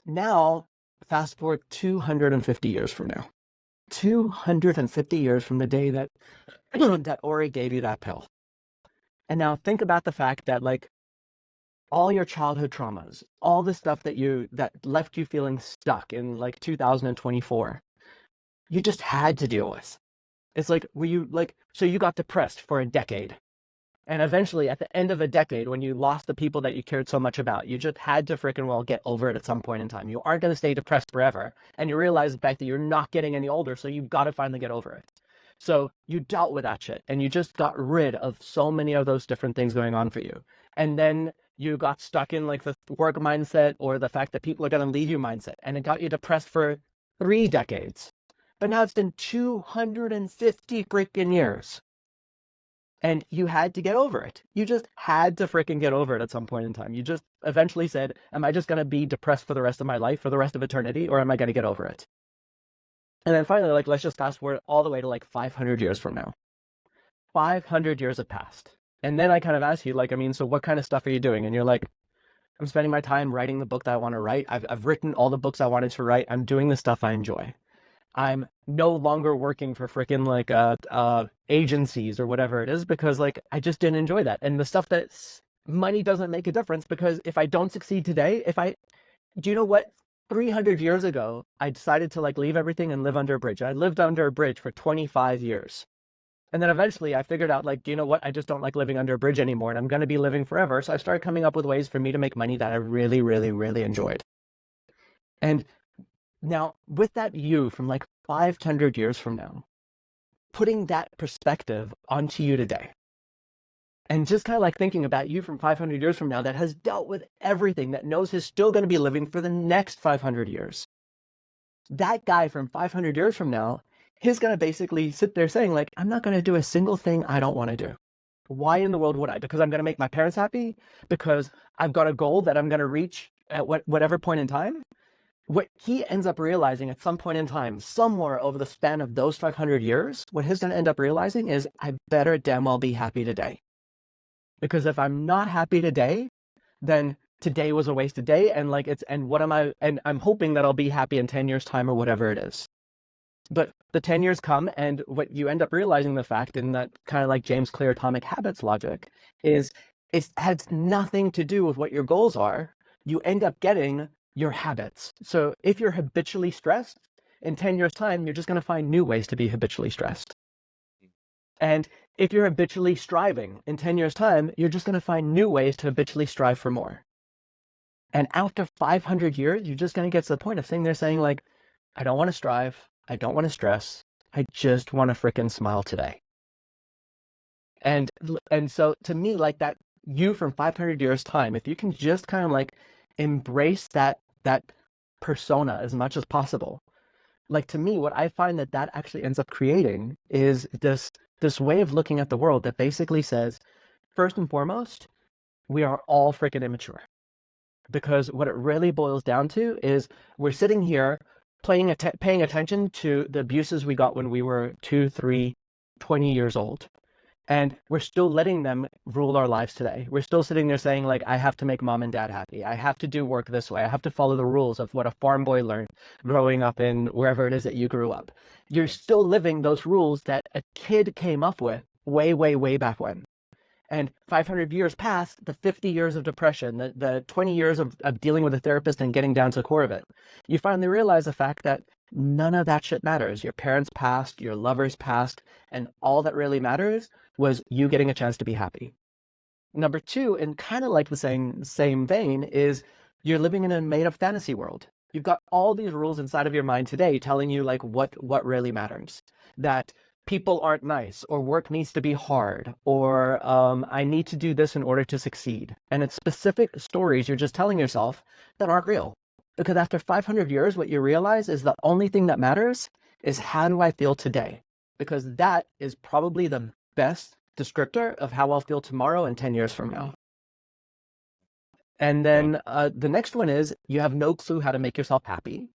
Now, fast forward 250 years from now. 250 years from the day that that Ori gave you that pill. And now think about the fact that like all your childhood traumas, all the stuff that left you feeling stuck in like 2024, you just had to deal with. It's like were you like so you got depressed for a decade. And eventually, at the end of a decade, when you lost the people that you cared so much about, you just had to freaking well get over it at some point in time. You aren't going to stay depressed forever. And you realize the fact that you're not getting any older, so you've got to finally get over it. So you dealt with that shit and you just got rid of so many of those different things going on for you. And then you got stuck in like the work mindset or the fact that people are going to leave you mindset. And it got you depressed for 3 decades. But now it's been 250 freaking years. And you had to get over it. You just had to freaking get over it at some point in time. You just eventually said, am I just going to be depressed for the rest of my life, for the rest of eternity, or am I going to get over it? And then finally, like, let's just fast forward all the way to like 500 years from now. 500 years have passed. And then I kind of ask you, like, I mean, so what kind of stuff are you doing? And you're like, I'm spending my time writing the book that I want to write. I've written all the books I wanted to write. I'm doing the stuff I enjoy. I'm no longer working for freaking like agencies or whatever it is because like I just didn't enjoy that. And the stuff that's money doesn't make a difference because if I don't succeed today, if I do you know what? 300 years ago, I decided to like leave everything and live under a bridge. I lived under a bridge for 25 years. And then eventually I figured out like, do you know what? I just don't like living under a bridge anymore and I'm going to be living forever. So I started coming up with ways for me to make money that I really, really, really enjoyed. And now, with that you from like 500 years from now, putting that perspective onto you today, and just kind of like thinking about you from 500 years from now that has dealt with everything, that knows he's still going to be living for the next 500 years. That guy from 500 years from now, he's going to basically sit there saying, like, I'm not going to do a single thing I don't want to do. Why in the world would I? Because I'm going to make my parents happy? Because I've got a goal that I'm going to reach at whatever point in time? What he ends up realizing at some point in time, somewhere over the span of those 500 years, what he's going to end up realizing is I better damn well be happy today. Because if I'm not happy today, then today was a wasted day. And like and I'm hoping that I'll be happy in 10 years time or whatever it is. But the 10 years come and what you end up realizing the fact in that kind of like James Clear atomic habits logic is it has nothing to do with what your goals are. You end up getting your habits. So if you're habitually stressed, in 10 years' time, you're just going to find new ways to be habitually stressed. And if you're habitually striving, in 10 years' time, you're just going to find new ways to habitually strive for more. And after 500 years, you're just going to get to the point of sitting there saying, like, I don't want to strive. I don't want to stress. I just want to frickin' smile today. And so to me, like that, you from 500 years' time, if you can just kind of like embrace that persona as much as possible. Like to me, what I find that actually ends up creating is this way of looking at the world that basically says, first and foremost, we are all freaking immature. Because what it really boils down to is we're sitting here paying attention to the abuses we got when we were 2, 3, 20 years old. And we're still letting them rule our lives today. We're still sitting there saying, like, I have to make mom and dad happy. I have to do work this way. I have to follow the rules of what a farm boy learned growing up in wherever it is that you grew up. You're still living those rules that a kid came up with way, way, way back when. And 500 years past, the 50 years of depression, the 20 years of dealing with a therapist and getting down to the core of it, you finally realize the fact that none of that shit matters. Your parents passed, your lovers passed, and all that really matters was you getting a chance to be happy. Number two, and kind of like the same vein, is you're living in a made-up fantasy world. You've got all these rules inside of your mind today telling you like what really matters. That people aren't nice, or work needs to be hard, or I need to do this in order to succeed. And it's specific stories you're just telling yourself that aren't real. Because after 500 years, what you realize is the only thing that matters is how do I feel today? Because that is probably the best descriptor of how I'll feel tomorrow and 10 years from now. And then the next one is you have no clue how to make yourself happy.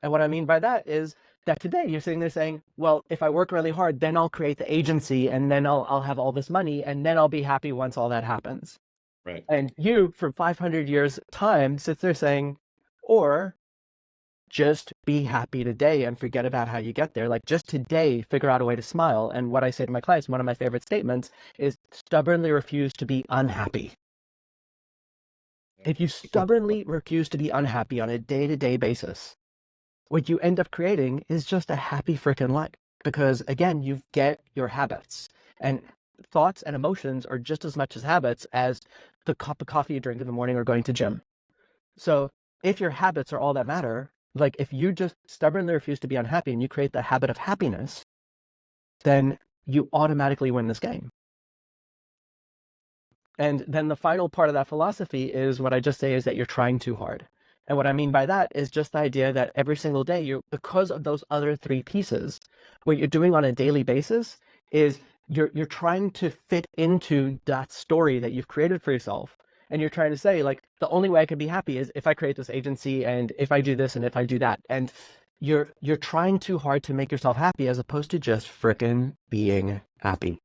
And what I mean by that is That today you're sitting there saying, well, if I work really hard, then I'll create the agency and then I'll have all this money and then I'll be happy once all that happens. Right. And you, for 500 years' time, sits there saying, or just be happy today and forget about how you get there. Like just today, figure out a way to smile. And what I say to my clients, one of my favorite statements is stubbornly refuse to be unhappy. If you stubbornly refuse to be unhappy on a day to day basis, what you end up creating is just a happy freaking life. Because again, you get your habits. And thoughts and emotions are just as much as habits as the cup of coffee you drink in the morning or going to gym. So if your habits are all that matter, like if you just stubbornly refuse to be unhappy and you create the habit of happiness, then you automatically win this game. And then the final part of that philosophy is what I just say is that you're trying too hard. And what I mean by that is just the idea that every single day you, because of those other three pieces, what you're doing on a daily basis is you're trying to fit into that story that you've created for yourself. And you're trying to say, like, the only way I can be happy is if I create this agency and if I do this and if I do that. And you're trying too hard to make yourself happy as opposed to just frickin' being happy.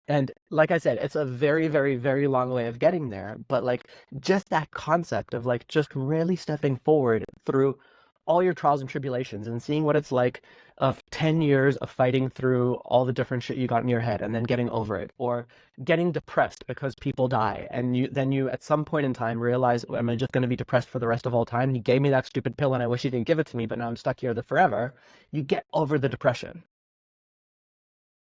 And like I said, it's a very, very, very long way of getting there. But like just that concept of like just really stepping forward through all your trials and tribulations and seeing what it's like of 10 years of fighting through all the different shit you got in your head and then getting over it, or getting depressed because people die. And you at some point in time realize, am I just going to be depressed for the rest of all time? You gave me that stupid pill and I wish you didn't give it to me, but now I'm stuck here forever. You get over the depression.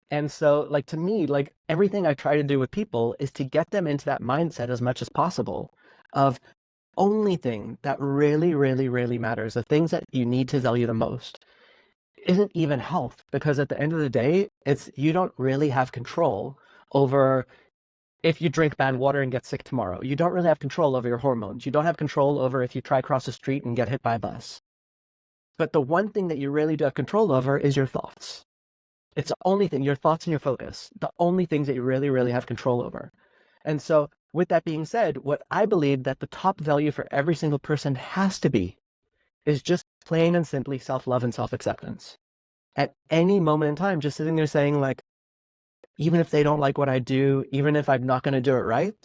And so, like, to me, like, everything I try to do with people is to get them into that mindset as much as possible of only thing that really, really, really matters, the things that you need to value the most, isn't even health. Because at the end of the day, it's you don't really have control over if you drink bad water and get sick tomorrow. You don't really have control over your hormones. You don't have control over if you try cross the street and get hit by a bus. But the one thing that you really do have control over is your thoughts. It's the only thing, your thoughts and your focus, the only things that you really, really have control over. And so, with that being said, what I believe that the top value for every single person has to be is just plain and simply self love and self acceptance. At any moment in time, just sitting there saying, like, even if they don't like what I do, even if I'm not going to do it right,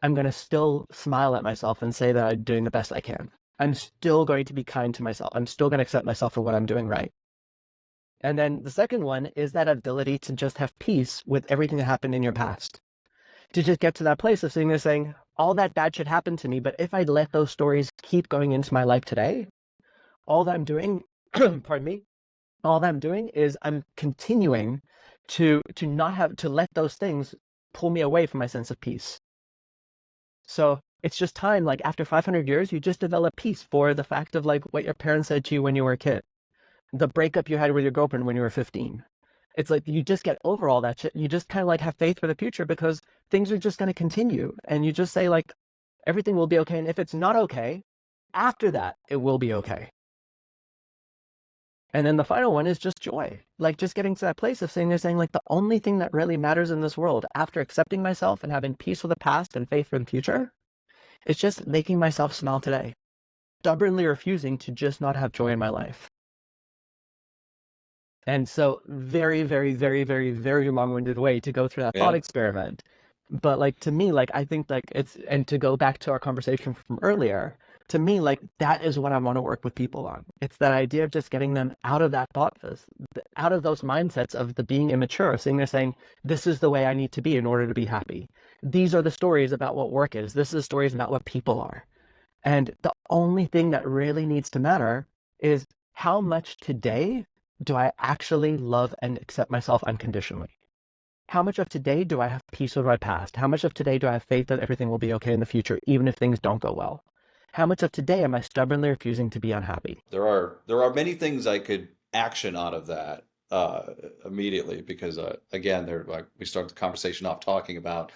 I'm going to still smile at myself and say that I'm doing the best I can. I'm still going to be kind to myself. I'm still going to accept myself for what I'm doing right. And then the second one is that ability to just have peace with everything that happened in your past. To just get to that place of sitting there saying, all that bad shit happened to me, but if I let those stories keep going into my life today, all that I'm doing, pardon me, all that I'm doing is I'm continuing to not have to let those things pull me away from my sense of peace. So it's just time, like after 500 years, you just develop peace for the fact of like what your parents said to you when you were a kid, the breakup you had with your girlfriend when you were 15. It's like you just get over all that shit. You just kind of like have faith for the future because things are just going to continue. And you just say, like, everything will be okay. And if it's not okay, after that, it will be okay. And then the final one is just joy. Like just getting to that place of saying, like, the only thing that really matters in this world after accepting myself and having peace with the past and faith for the future is just making myself smile today. Stubbornly refusing to just not have joy in my life. And so very, very, very, very, very long-winded way to go through that thought Yeah. experiment. But like to me, like I think like it's and to go back to our conversation from earlier, to me, like that is what I want to work with people on. It's that idea of just getting them out of that out of those mindsets of the being immature, sitting there saying, this is the way I need to be in order to be happy. These are the stories about what work is. This is the stories about what people are. And the only thing that really needs to matter is how much today do I actually love and accept myself unconditionally? How much of today do I have peace with my past? How much of today do I have faith that everything will be okay in the future, even if things don't go well? How much of today am I stubbornly refusing to be unhappy? There are many things I could action out of that immediately because again, they're like we start the conversation off talking about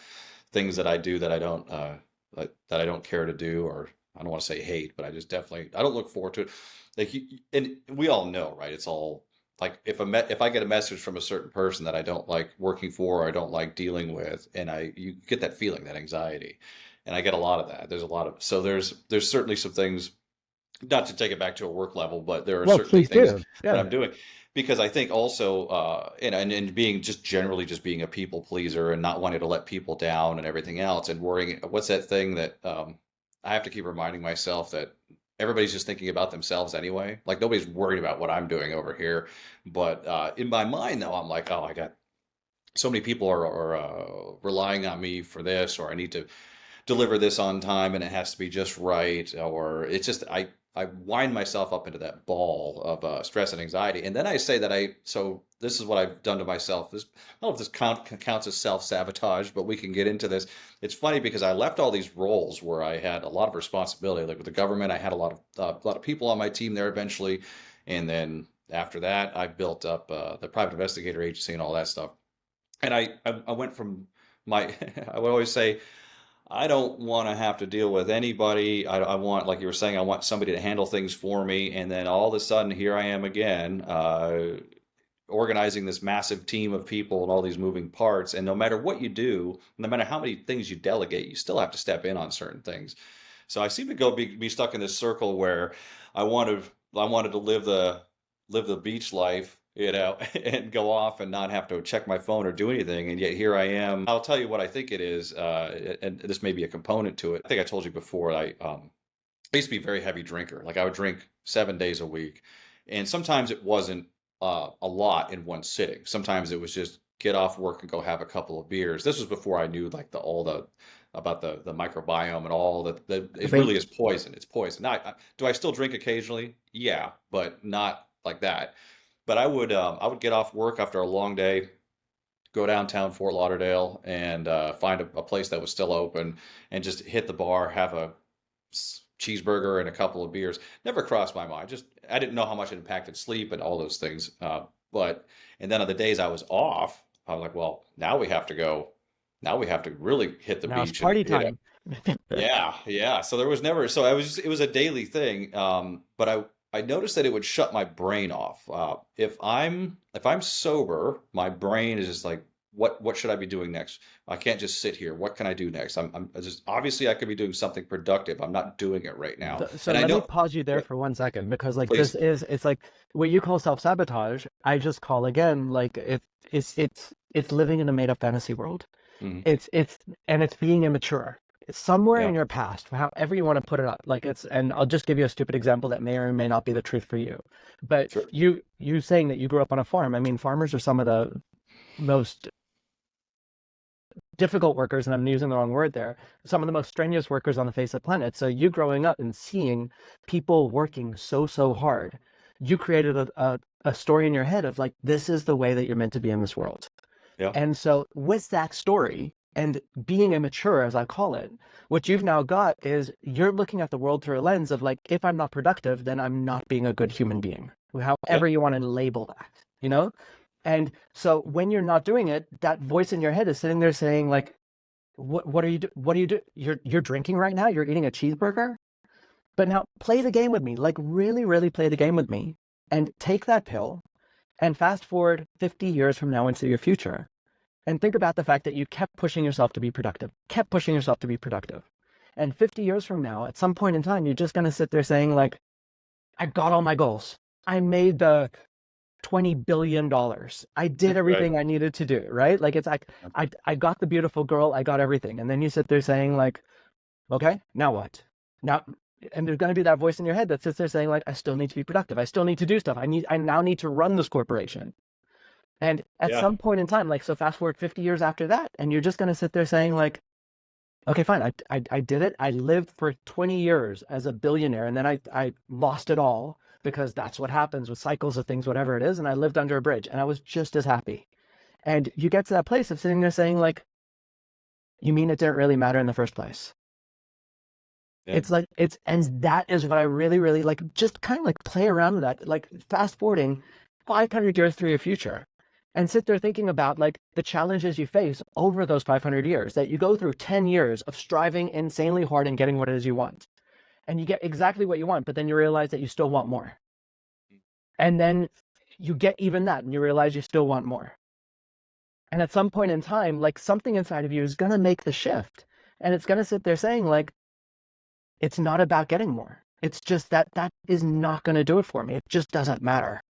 things that I do that I don't that I don't care to do, or I don't want to say hate, but I just definitely I don't look forward to it. Like and we all know, right? It's all like if I get a message from a certain person that I don't like working for or I don't like dealing with, and I you get that feeling, that anxiety, and I get a lot of that. There's a lot of so there's certainly some things not to take it back to a work level, but there are Well, certainly please things do. that Yeah. I'm doing because I think also, and being just generally just being a people pleaser and not wanting to let people down and everything else and worrying, what's that thing that I have to keep reminding myself that everybody's just thinking about themselves anyway. Like nobody's worried about what I'm doing over here. But in my mind, though, I'm like, oh, I got so many people are relying on me for this, or I need to deliver this on time and it has to be just right, or it's just I wind myself up into that ball of stress and anxiety, and then I say that so this is what I've done to myself. This, I don't know if this counts as self sabotage, but we can get into this. It's funny because I left all these roles where I had a lot of responsibility, like with the government. I had a lot of people on my team there eventually, and then after that, I built up the private investigator agency and all that stuff. And I went from my I would always say I don't want to have to deal with anybody. I want, like you were saying, I want somebody to handle things for me. And then all of a sudden, here I am again, organizing this massive team of people and all these moving parts. And no matter what you do, no matter how many things you delegate, you still have to step in on certain things. So I seem to be stuck in this circle where I wanted to live the beach life, you know, and go off and not have to check my phone or do anything. And yet here I am. I'll tell you what I think it is, and this may be a component to it. I think I told you before. I used to be a very heavy drinker. Like I would drink 7 days a week, and sometimes it wasn't a lot in one sitting. Sometimes it was just get off work and go have a couple of beers. This was before I knew like the all the about the microbiome and all that I it think really is poison. It's poison. Now, do I still drink occasionally? Yeah, but not like that. But I would get off work after a long day, go downtown Fort Lauderdale, and find a place that was still open, and just hit the bar, have a cheeseburger and a couple of beers. Never crossed my mind. Just I didn't know how much it impacted sleep and all those things. But and then on the days I was off, I was like, well, now we have to go. Now we have to really hit the now it's beach and party you know, time. yeah, yeah. So there was never, so I was, it was a daily thing. But I noticed that it would shut my brain off. If I'm sober, my brain is just like, what should I be doing next? I can't just sit here. What can I do next? I just, obviously I could be doing something productive. I'm not doing it right now. So And I let me know, pause you there yeah, for 1 second because like please. it's like what you call self-sabotage, I just call again like it's living in a made-up fantasy world. Mhm. It's and it's being immature. It's somewhere Yeah, in your past, however you want to put it up. Like it's and I'll just give you a stupid example that may or may not be the truth for you. But sure. you saying that you grew up on a farm, I mean farmers are some of the most difficult workers, and I'm using the wrong word there, some of the most strenuous workers on the face of the planet. So you growing up and seeing people working so hard, you created a story in your head of like, this is the way that you're meant to be in this world. Yeah, And so with that story and being immature, as I call it, what you've now got is you're looking at the world through a lens of like, if I'm not productive, then I'm not being a good human being, yeah, however you want to label that, you know? And so when you're not doing it, that voice in your head is sitting there saying like, what are you do? What do you do? You're drinking right now. You're eating a cheeseburger. But now play the game with me. Like really play the game with me, and take that pill and fast forward 50 years from now into your future, and think about the fact that you kept pushing yourself to be productive, kept pushing yourself to be productive, and 50 years from now, at some point in time, you're just gonna sit there saying like, I got all my goals. I made the $20 billion. I did right. everything I needed to do, right? Like it's like I got the beautiful girl, I got everything. And then you sit there saying like, okay, now what? Now and there's gonna be that voice in your head that sits there saying, like, I still need to be productive. I still need to do stuff. I now need to run this corporation. And at Yeah, some point in time, like so fast forward 50 years after that, and you're just gonna sit there saying, like, okay, fine, I did it. I lived for 20 years as a billionaire, and then I lost it all because that's what happens with cycles of things, whatever it is. And I lived under a bridge, and I was just as happy. And you get to that place of sitting there saying, like, you mean it didn't really matter in the first place? yeah, It's like and that is what I really like. Just kind of like play around with that, like fast forwarding 500 years through your future, and sit there thinking about like the challenges you face over those 500 years. That you go through 10 years of striving insanely hard and getting what it is you want, and you get exactly what you want, but then you realize that you still want more, and then you get even that, and you realize you still want more. And at some point in time, like something inside of you is gonna make the shift, and it's gonna sit there saying like, it's not about getting more. It's just that that is not going to do it for me. It just doesn't matter.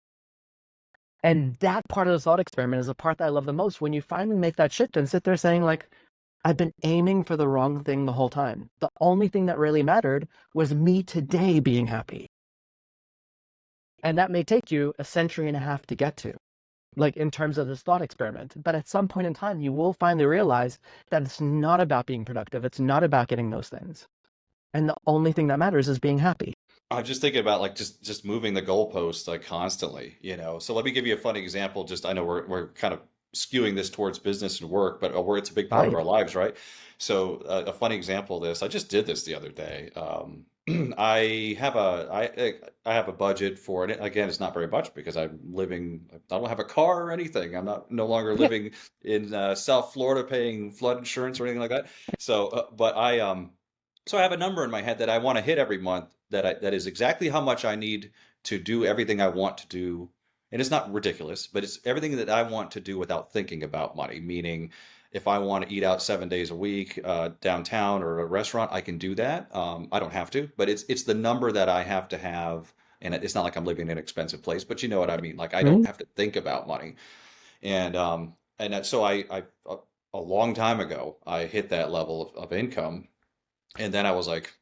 And that part of the thought experiment is the part that I love the most, when you finally make that shift and sit there saying, like, I've been aiming for the wrong thing the whole time. The only thing that really mattered was me today being happy. And that may take you a century and a half to get to, like in terms of this thought experiment. But at some point in time, you will finally realize that it's not about being productive. It's not about getting those things. And the only thing that matters is being happy. I'm just thinking about like just moving the goalposts like constantly, So let me give you a funny example. Just I know we're kind of skewing this towards business and work, but where it's a big part of Right. our lives, right? So a funny example of this, I just did this the other day. I have a budget for it. Again, it's not very much because I'm living. I don't have a car or anything. I'm not no longer Yeah. living in South Florida paying flood insurance or anything like that. So, but I have a number in my head that I want to hit every month that is exactly how much I need to do everything I want to do. And it's not ridiculous, but it's everything that I want to do without thinking about money. Meaning, if I want to eat out 7 days a week downtown or a restaurant, I can do that. I don't have to, but it's the number that I have to have. And it's not like I'm living in an expensive place, but you know what I mean. Like I don't Mhm. have to think about money. So a long time ago, I hit that level of income, and then I was like,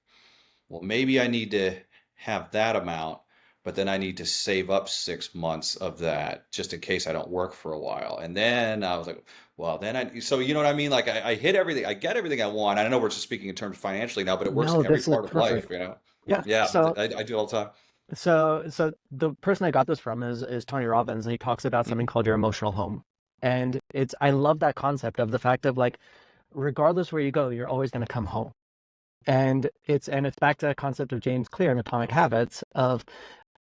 well, maybe I need to have that amount, but then I need to save up 6 months of that just in case I don't work for a while. And then I was like, well, so you know what I mean? Like I hit everything, I get everything I want. I know we're just speaking in terms financially now, but it works in No, every this is part of life, perfect. Yeah. Yeah, I do it all the time. So the person I got this from is Tony Robbins, and he talks about something Mhm. called your emotional home. And it's I love that concept of the fact of like, regardless where you go, you're always going to come home. And it's back to that concept of James Clear in Atomic Habits of,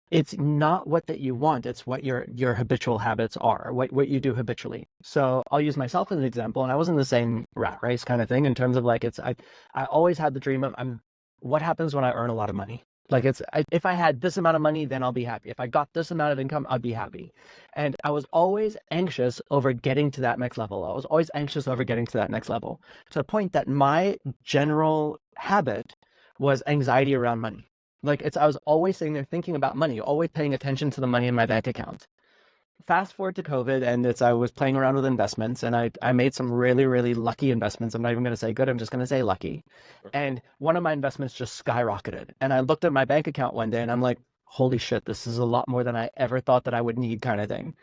it's not what that you want, it's what your habitual habits are, what you do habitually. So I'll use myself as an example, and I was in the same rat race kind of thing in terms of like, I always had the dream of, what happens when I earn a lot of money? Like if I had this amount of money, then I'll be happy. If I got this amount of income, I'd be happy. And I was always anxious over getting to that next level. I was always anxious over getting to that next level, to the point that my general habit was anxiety around money. Like I was always sitting there thinking about money, always paying attention to the money in my bank account. Fast forward to COVID, and I was playing around with investments, and I made some really, really lucky investments. I'm not even going to say good, I'm just going to say lucky. And one of my investments just skyrocketed. And I looked at my bank account one day and I'm like, holy shit, this is a lot more than I ever thought that I would need, kind of thing.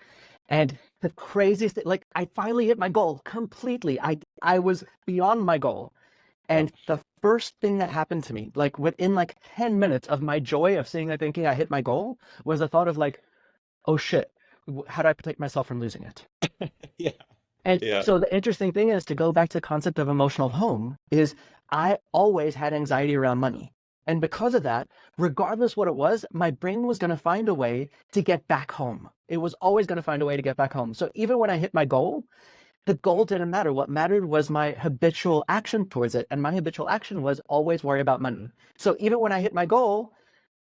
And the craziest thing, like I finally hit my goal completely. I was beyond my goal. Yeah. And the first thing that happened to me, like within like 10 minutes of my joy of seeing, I thinking I hit my goal, was the thought of like, oh shit, how do I protect myself from losing it? Yeah. And Yeah. so the interesting thing is, to go back to the concept of emotional home, is I always had anxiety around money. And because of that, regardless what it was, my brain was going to find a way to get back home. It was always going to find a way to get back home. So even when I hit my goal, the goal didn't matter. What mattered was my habitual action towards it. And my habitual action was always worry about money. So even when I hit my goal,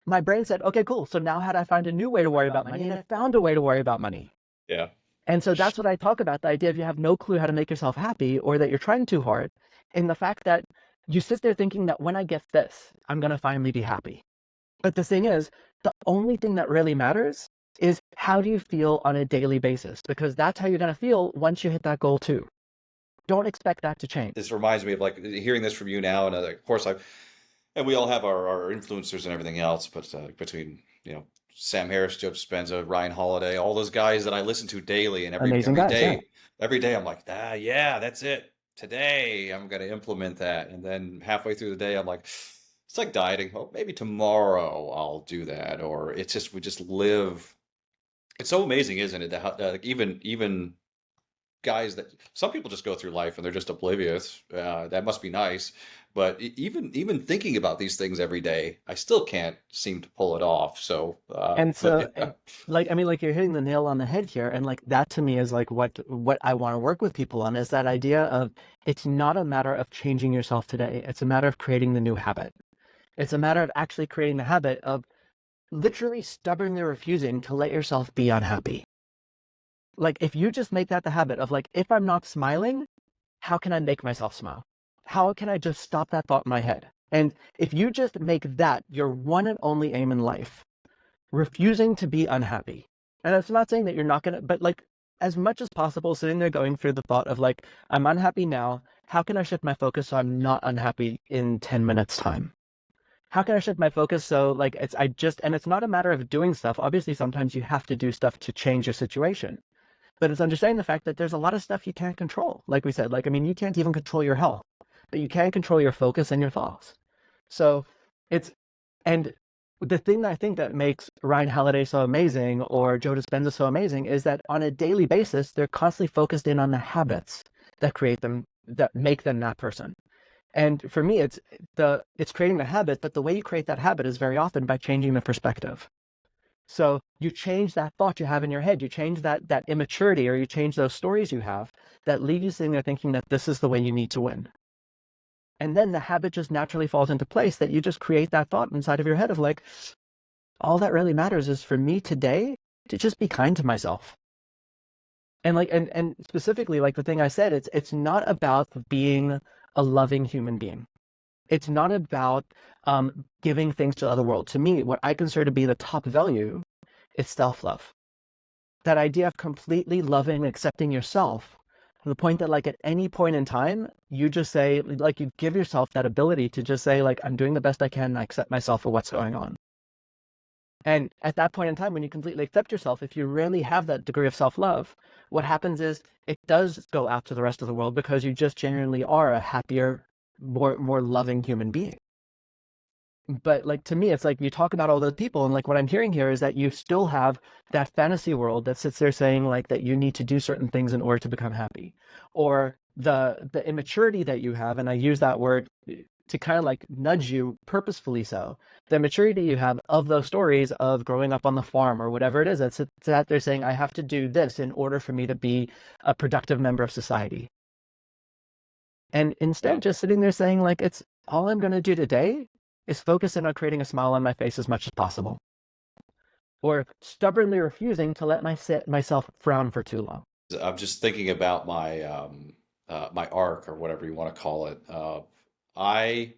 my brain said, okay, cool. So now how do I find a new way to worry about money? And I found a way to worry about money. Yeah. And so that's what I talk about, the idea of you have no clue how to make yourself happy, or that you're trying too hard. And the fact that you sit there thinking that when I get this, I'm going to finally be happy. But the thing is, the only thing that really matters is how do you feel on a daily basis? Because that's how you're going to feel once you hit that goal too. Don't expect that to change. This reminds me of like hearing this from you now, and of course and we all have our influencers and everything else, but between Sam Harris, Joe Dispenza, Ryan Holiday, all those guys that I listen to daily, and Amazing guys, yeah. every day I'm like, yeah, that's it. Today I'm gonna implement that, and then halfway through the day I'm like, it's like dieting. Well, maybe tomorrow I'll do that, or it's just we just live. It's so amazing, isn't it? That like, even guys that some people just go through life and they're just oblivious. That must be nice. But even thinking about these things every day, I still can't seem to pull it off. So, And but so, and like, I mean, like you're hitting the nail on the head here. And like that to me is like what I want to work with people on, is that idea of, it's not a matter of changing yourself today. It's a matter of creating the new habit. It's a matter of actually creating the habit of literally stubbornly refusing to let yourself be unhappy. Like if you just make that the habit of like, if I'm not smiling, how can I make myself smile? How can I just stop that thought in my head? And if you just make that your one and only aim in life, refusing to be unhappy, and it's not saying that you're not gonna, but like as much as possible, sitting there going through the thought of like, I'm unhappy now. How can I shift my focus so I'm not unhappy in 10 minutes time? How can I shift my focus so like and it's not a matter of doing stuff. Obviously, sometimes you have to do stuff to change your situation, but it's understanding the fact that there's a lot of stuff you can't control. Like we said, like, I mean, you can't even control your health, but you can control your focus and your thoughts. So it's, and the thing that I think that makes Ryan Halliday so amazing or Joe Dispenza so amazing is that on a daily basis, they're constantly focused in on the habits that create them, that make them that person. And for me, it's creating the habit, but the way you create that habit is very often by changing the perspective. So you change that thought you have in your head, you change that immaturity, or you change those stories you have that leave you sitting there thinking that this is the way you need to win. And then the habit just naturally falls into place that you just create that thought inside of your head of like, all that really matters is for me today to just be kind to myself. And like, and specifically, like the thing I said, it's not about being a loving human being. It's not about giving things to the other world. To me, what I consider to be the top value is self-love. That idea of completely loving and accepting yourself to the point that like at any point in time, you just say, like you give yourself that ability to just say like, I'm doing the best I can and I accept myself for what's going on. And at that point in time, when you completely accept yourself, if you really have that degree of self-love, what happens is it does go out to the rest of the world because you just genuinely are a happier, more loving human being. But like to me, it's like you talk about all those people, and like what I'm hearing here is that you still have that fantasy world that sits there saying like that you need to do certain things in order to become happy, or the immaturity that you have, and I use that word to kind of like nudge you purposefully so the maturity you have of those stories of growing up on the farm or whatever it is that's that they're saying I have to do this in order for me to be a productive member of society, and Yeah. instead just sitting there saying like it's all I'm going to do today is focus in on creating a smile on my face as much as possible, or stubbornly refusing to let myself frown for too long. I'm just thinking about my arc or whatever you want to call it. I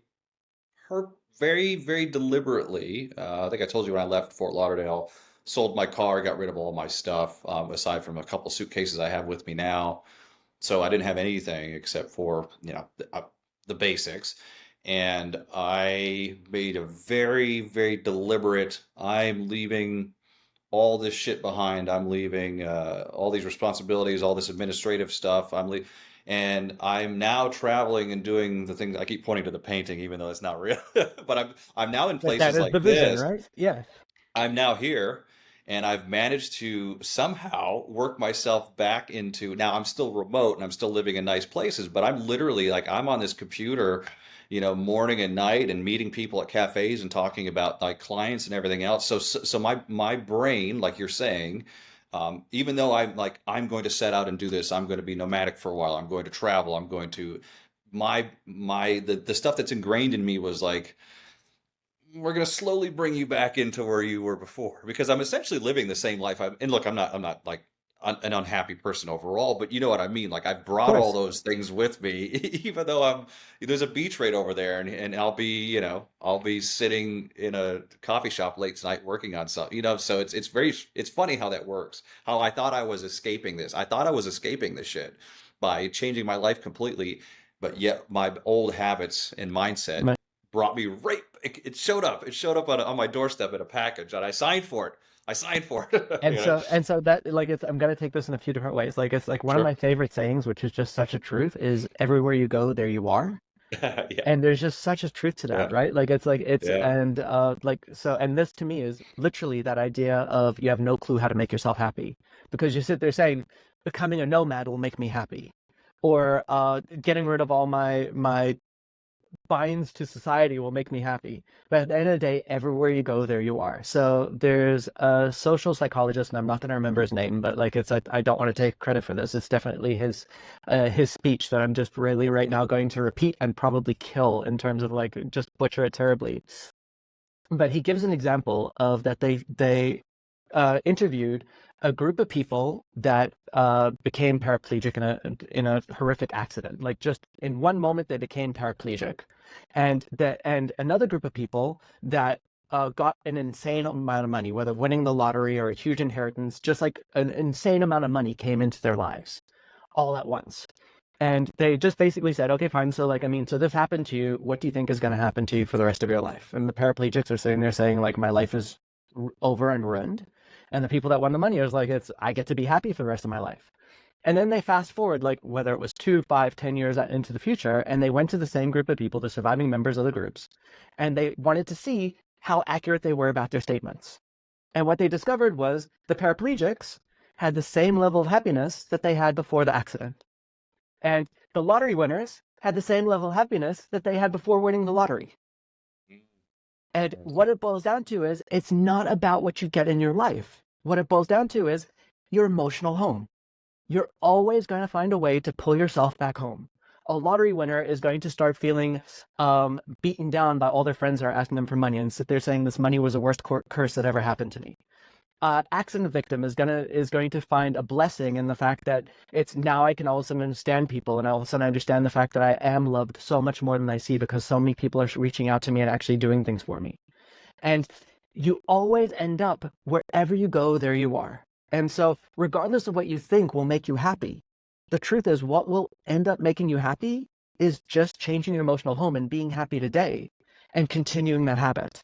her very, very deliberately. I think I told you when I left Fort Lauderdale, sold my car, got rid of all my stuff, aside from a couple suitcases I have with me now. So I didn't have anything except for, the basics. And I made a very, very deliberate, I'm leaving all this shit behind. I'm leaving all these responsibilities, all this administrative stuff. And I'm now traveling and doing the things. I keep pointing to the painting, even though it's not real. But I'm now in But that places is the like vision, this. right? Yeah. I'm now here, and I've managed to somehow work myself back into. Now I'm still remote and I'm still living in nice places, but I'm literally like I'm on this computer, morning and night, and meeting people at cafes and talking about like clients and everything else. So my brain, like you're saying, even though I'm going to set out and do this, I'm going to be nomadic for a while. I'm going to travel. I'm going to the stuff that's ingrained in me was like we're going to slowly bring you back into where you were before because I'm essentially living the same life. And look, I'm not like an unhappy person overall, but you know what I mean? Like I've Of brought all course. those things with me, even though there's a beach right over there and I'll be sitting in a coffee shop late tonight working on something, so it's funny how that works. How I thought I was escaping this. I thought I was escaping this shit by changing my life completely, but yet my old habits and mindset brought me right. It showed up. It showed up on my doorstep in a package, and I signed for it. I signed for it. And so that like I'm gonna take this in a few different ways. Like it's like one of Sure. my favorite sayings, which is just such a truth, is everywhere you go, there you are. Yeah. And there's just such a truth to that, Yeah. right? Like it's Yeah. and like so and this to me is literally that idea of you have no clue how to make yourself happy. Because you sit there saying becoming a nomad will make me happy. Or getting rid of all my binds to society will make me happy. But at the end of the day, everywhere you go, there you are. So there's a social psychologist, and I'm not going to remember his name, but like I don't want to take credit for this. It's definitely his speech that I'm just really right now going to repeat and probably kill in terms of like just butcher it terribly. But he gives an example of that they interviewed a group of people that became paraplegic in a horrific accident. Like just in one moment, they became paraplegic, and another group of people that got an insane amount of money, whether winning the lottery or a huge inheritance, just like an insane amount of money came into their lives all at once. And they just basically said, okay, fine. So, like, I mean, so this happened to you. What do you think is going to happen to you for the rest of your life? And the paraplegics are sitting there saying, like, my life is over and ruined. And the people that won the money is like, I get to be happy for the rest of my life. And then they fast forward, like, whether it was 2, 5, 10 years into the future, and they went to the same group of people, the surviving members of the groups, and they wanted to see how accurate they were about their statements. And what they discovered was the paraplegics had the same level of happiness that they had before the accident. And the lottery winners had the same level of happiness that they had before winning the lottery. And what it boils down to is it's not about what you get in your life. What it boils down to is your emotional home. You're always going to find a way to pull yourself back home. A lottery winner is going to start feeling beaten down by all their friends that are asking them for money and sit there saying this money was the worst curse that ever happened to me. Accident victim is going to find a blessing in the fact that it's now I can all of a sudden understand people, and all of a sudden I understand the fact that I am loved so much more than I see because so many people are reaching out to me and actually doing things for me. And you always end up wherever you go, there you are. And so, regardless of what you think will make you happy, the truth is what will end up making you happy is just changing your emotional home and being happy today and continuing that habit.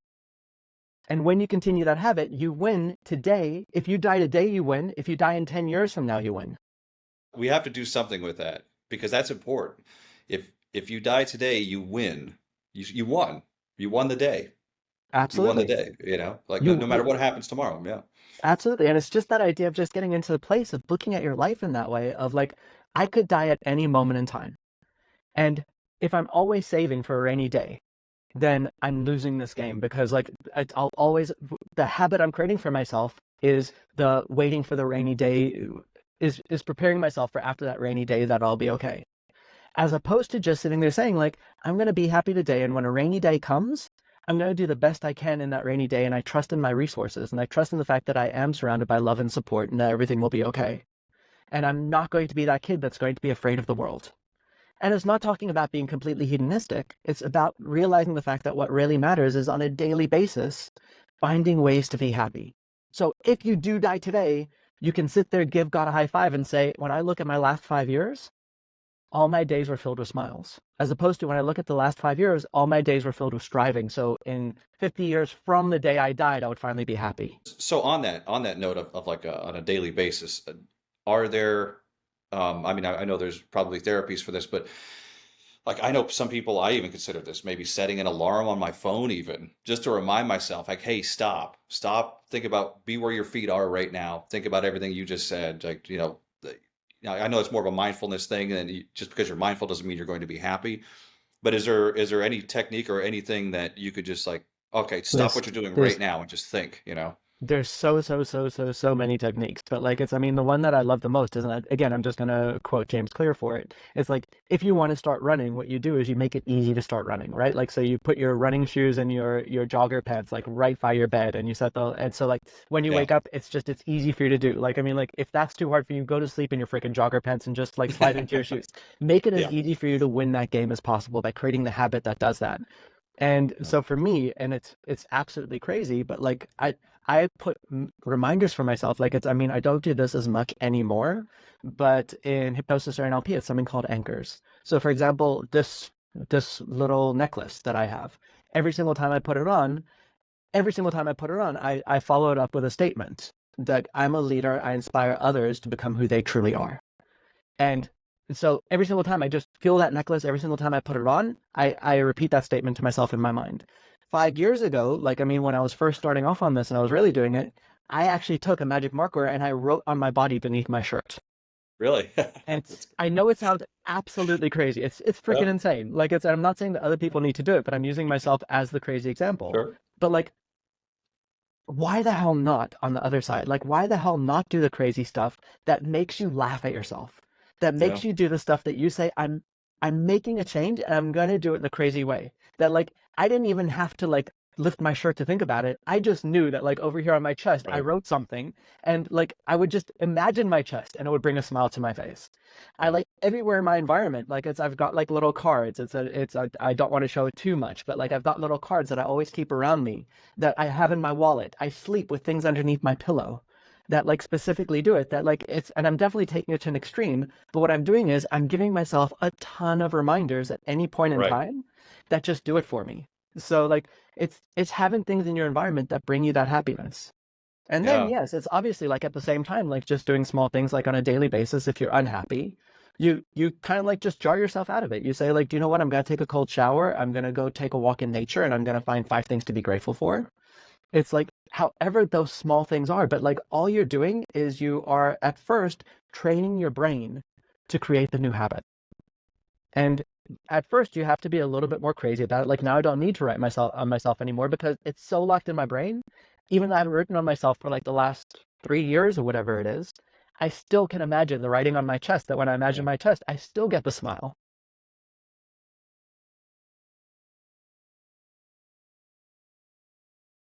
And when you continue that habit, you win today. If you die today, you win. If you die in 10 years from now, you win. We have to do something with that because that's important. If you die today, you win. You won. You won the day. You won the Absolutely. day, you know, like no matter You what happens tomorrow. Yeah. absolutely. And it's just that idea of just getting into the place of looking at your life in that way of like, I could die at any moment in time. And if I'm always saving for a rainy day, then I'm losing this game because like I'll always the habit I'm creating for myself is the waiting for the rainy day is preparing myself for after that rainy day that I'll be okay. As opposed to just sitting there saying like I'm going to be happy today and when a rainy day comes, I'm going to do the best I can in that rainy day and I trust in my resources and I trust in the fact that I am surrounded by love and support and that everything will be okay. And I'm not going to be that kid that's going to be afraid of the world. And it's not talking about being completely hedonistic. It's about realizing the fact that what really matters is on a daily basis, finding ways to be happy. So if you do die today, you can sit there, give God a high five and say, when I look at my last 5 years, all my days were filled with smiles. As opposed to when I look at the last 5 years, all my days were filled with striving. So in 50 years from the day I died, I would finally be happy. So on that note of like on a daily basis, are there, I mean, I know there's probably therapies for this, but like I know some people, I even consider this maybe setting an alarm on my phone even just to remind myself like, hey, stop, think about, be where your feet are right now. Think about everything you just said. Like, now I know it's more of a mindfulness thing, and just because you're mindful doesn't mean you're going to be happy. But is there any technique or anything that you could just like, okay, stop There's what you're doing right there's now and just think, there's so many techniques, but like it's I mean the one that I love the most isn't that again I'm just gonna quote James Clear for it. It's like if you want to start running, what you do is you make it easy to start running, right? Like so you put your running shoes and your jogger pants like right by your bed and you set the and so like when you Yeah. wake up it's easy for you to do. Like I mean like if that's too hard for you, go to sleep in your freaking jogger pants and just like slide into your shoes. Make it as Yeah. easy for you to win that game as possible by creating the habit that does that. And Yeah. so for me, and it's absolutely crazy, but like I put reminders for myself. Like it's I mean I don't do this as much anymore, but in hypnosis or NLP, it's something called anchors. So for example, this little necklace that I have, every single time I put it on, I follow it up with a statement that I'm a leader. I inspire others to become who they truly are. And so every single time I just feel that necklace, every single time I put it on, I repeat that statement to myself in my mind. 5 years ago, like, I mean, when I was first starting off on this and I was really doing it, I actually took a magic marker and I wrote on my body beneath my shirt. Really? And That's, I know it sounds absolutely crazy. It's freaking yeah, insane. Like, I'm not saying that other people need to do it, but I'm using myself as the crazy example. sure. But like, why the hell not on the other side? Like, why the hell not do the crazy stuff that makes you laugh at yourself? That Yeah. makes you do the stuff that you say, I'm making a change and I'm gonna do it in a crazy way. That like I didn't even have to like lift my shirt to think about it, I just knew that like over here on my chest, I Right. wrote something, and like I would just imagine my chest and it would bring a smile to my face. I Yeah. like everywhere in my environment, like I've got like little cards. I don't want to show it too much, but like I've got little cards that I always keep around me that I have in my wallet. I sleep with things underneath my pillow that like specifically do it, that like it's, and I'm definitely taking it to an extreme, but what I'm doing is I'm giving myself a ton of reminders at any point in Right. time that just do it for me. So like it's having things in your environment that bring you that happiness. And then Yeah. yes, it's obviously like at the same time, like just doing small things like on a daily basis. If you're unhappy, you kind of like just jar yourself out of it. You say like, do you know what? I'm gonna take a cold shower. I'm gonna go take a walk in nature, and I'm gonna find 5 things to be grateful for. It's like however those small things are, but like all you're doing is you are at first training your brain to create the new habit. And at first you have to be a little bit more crazy about it. Like now I don't need to write myself on myself anymore because it's so locked in my brain. Even though I haven't written on myself for like the last 3 years or whatever it is, I still can imagine the writing on my chest that when I imagine Yeah. my chest, I still get the smile.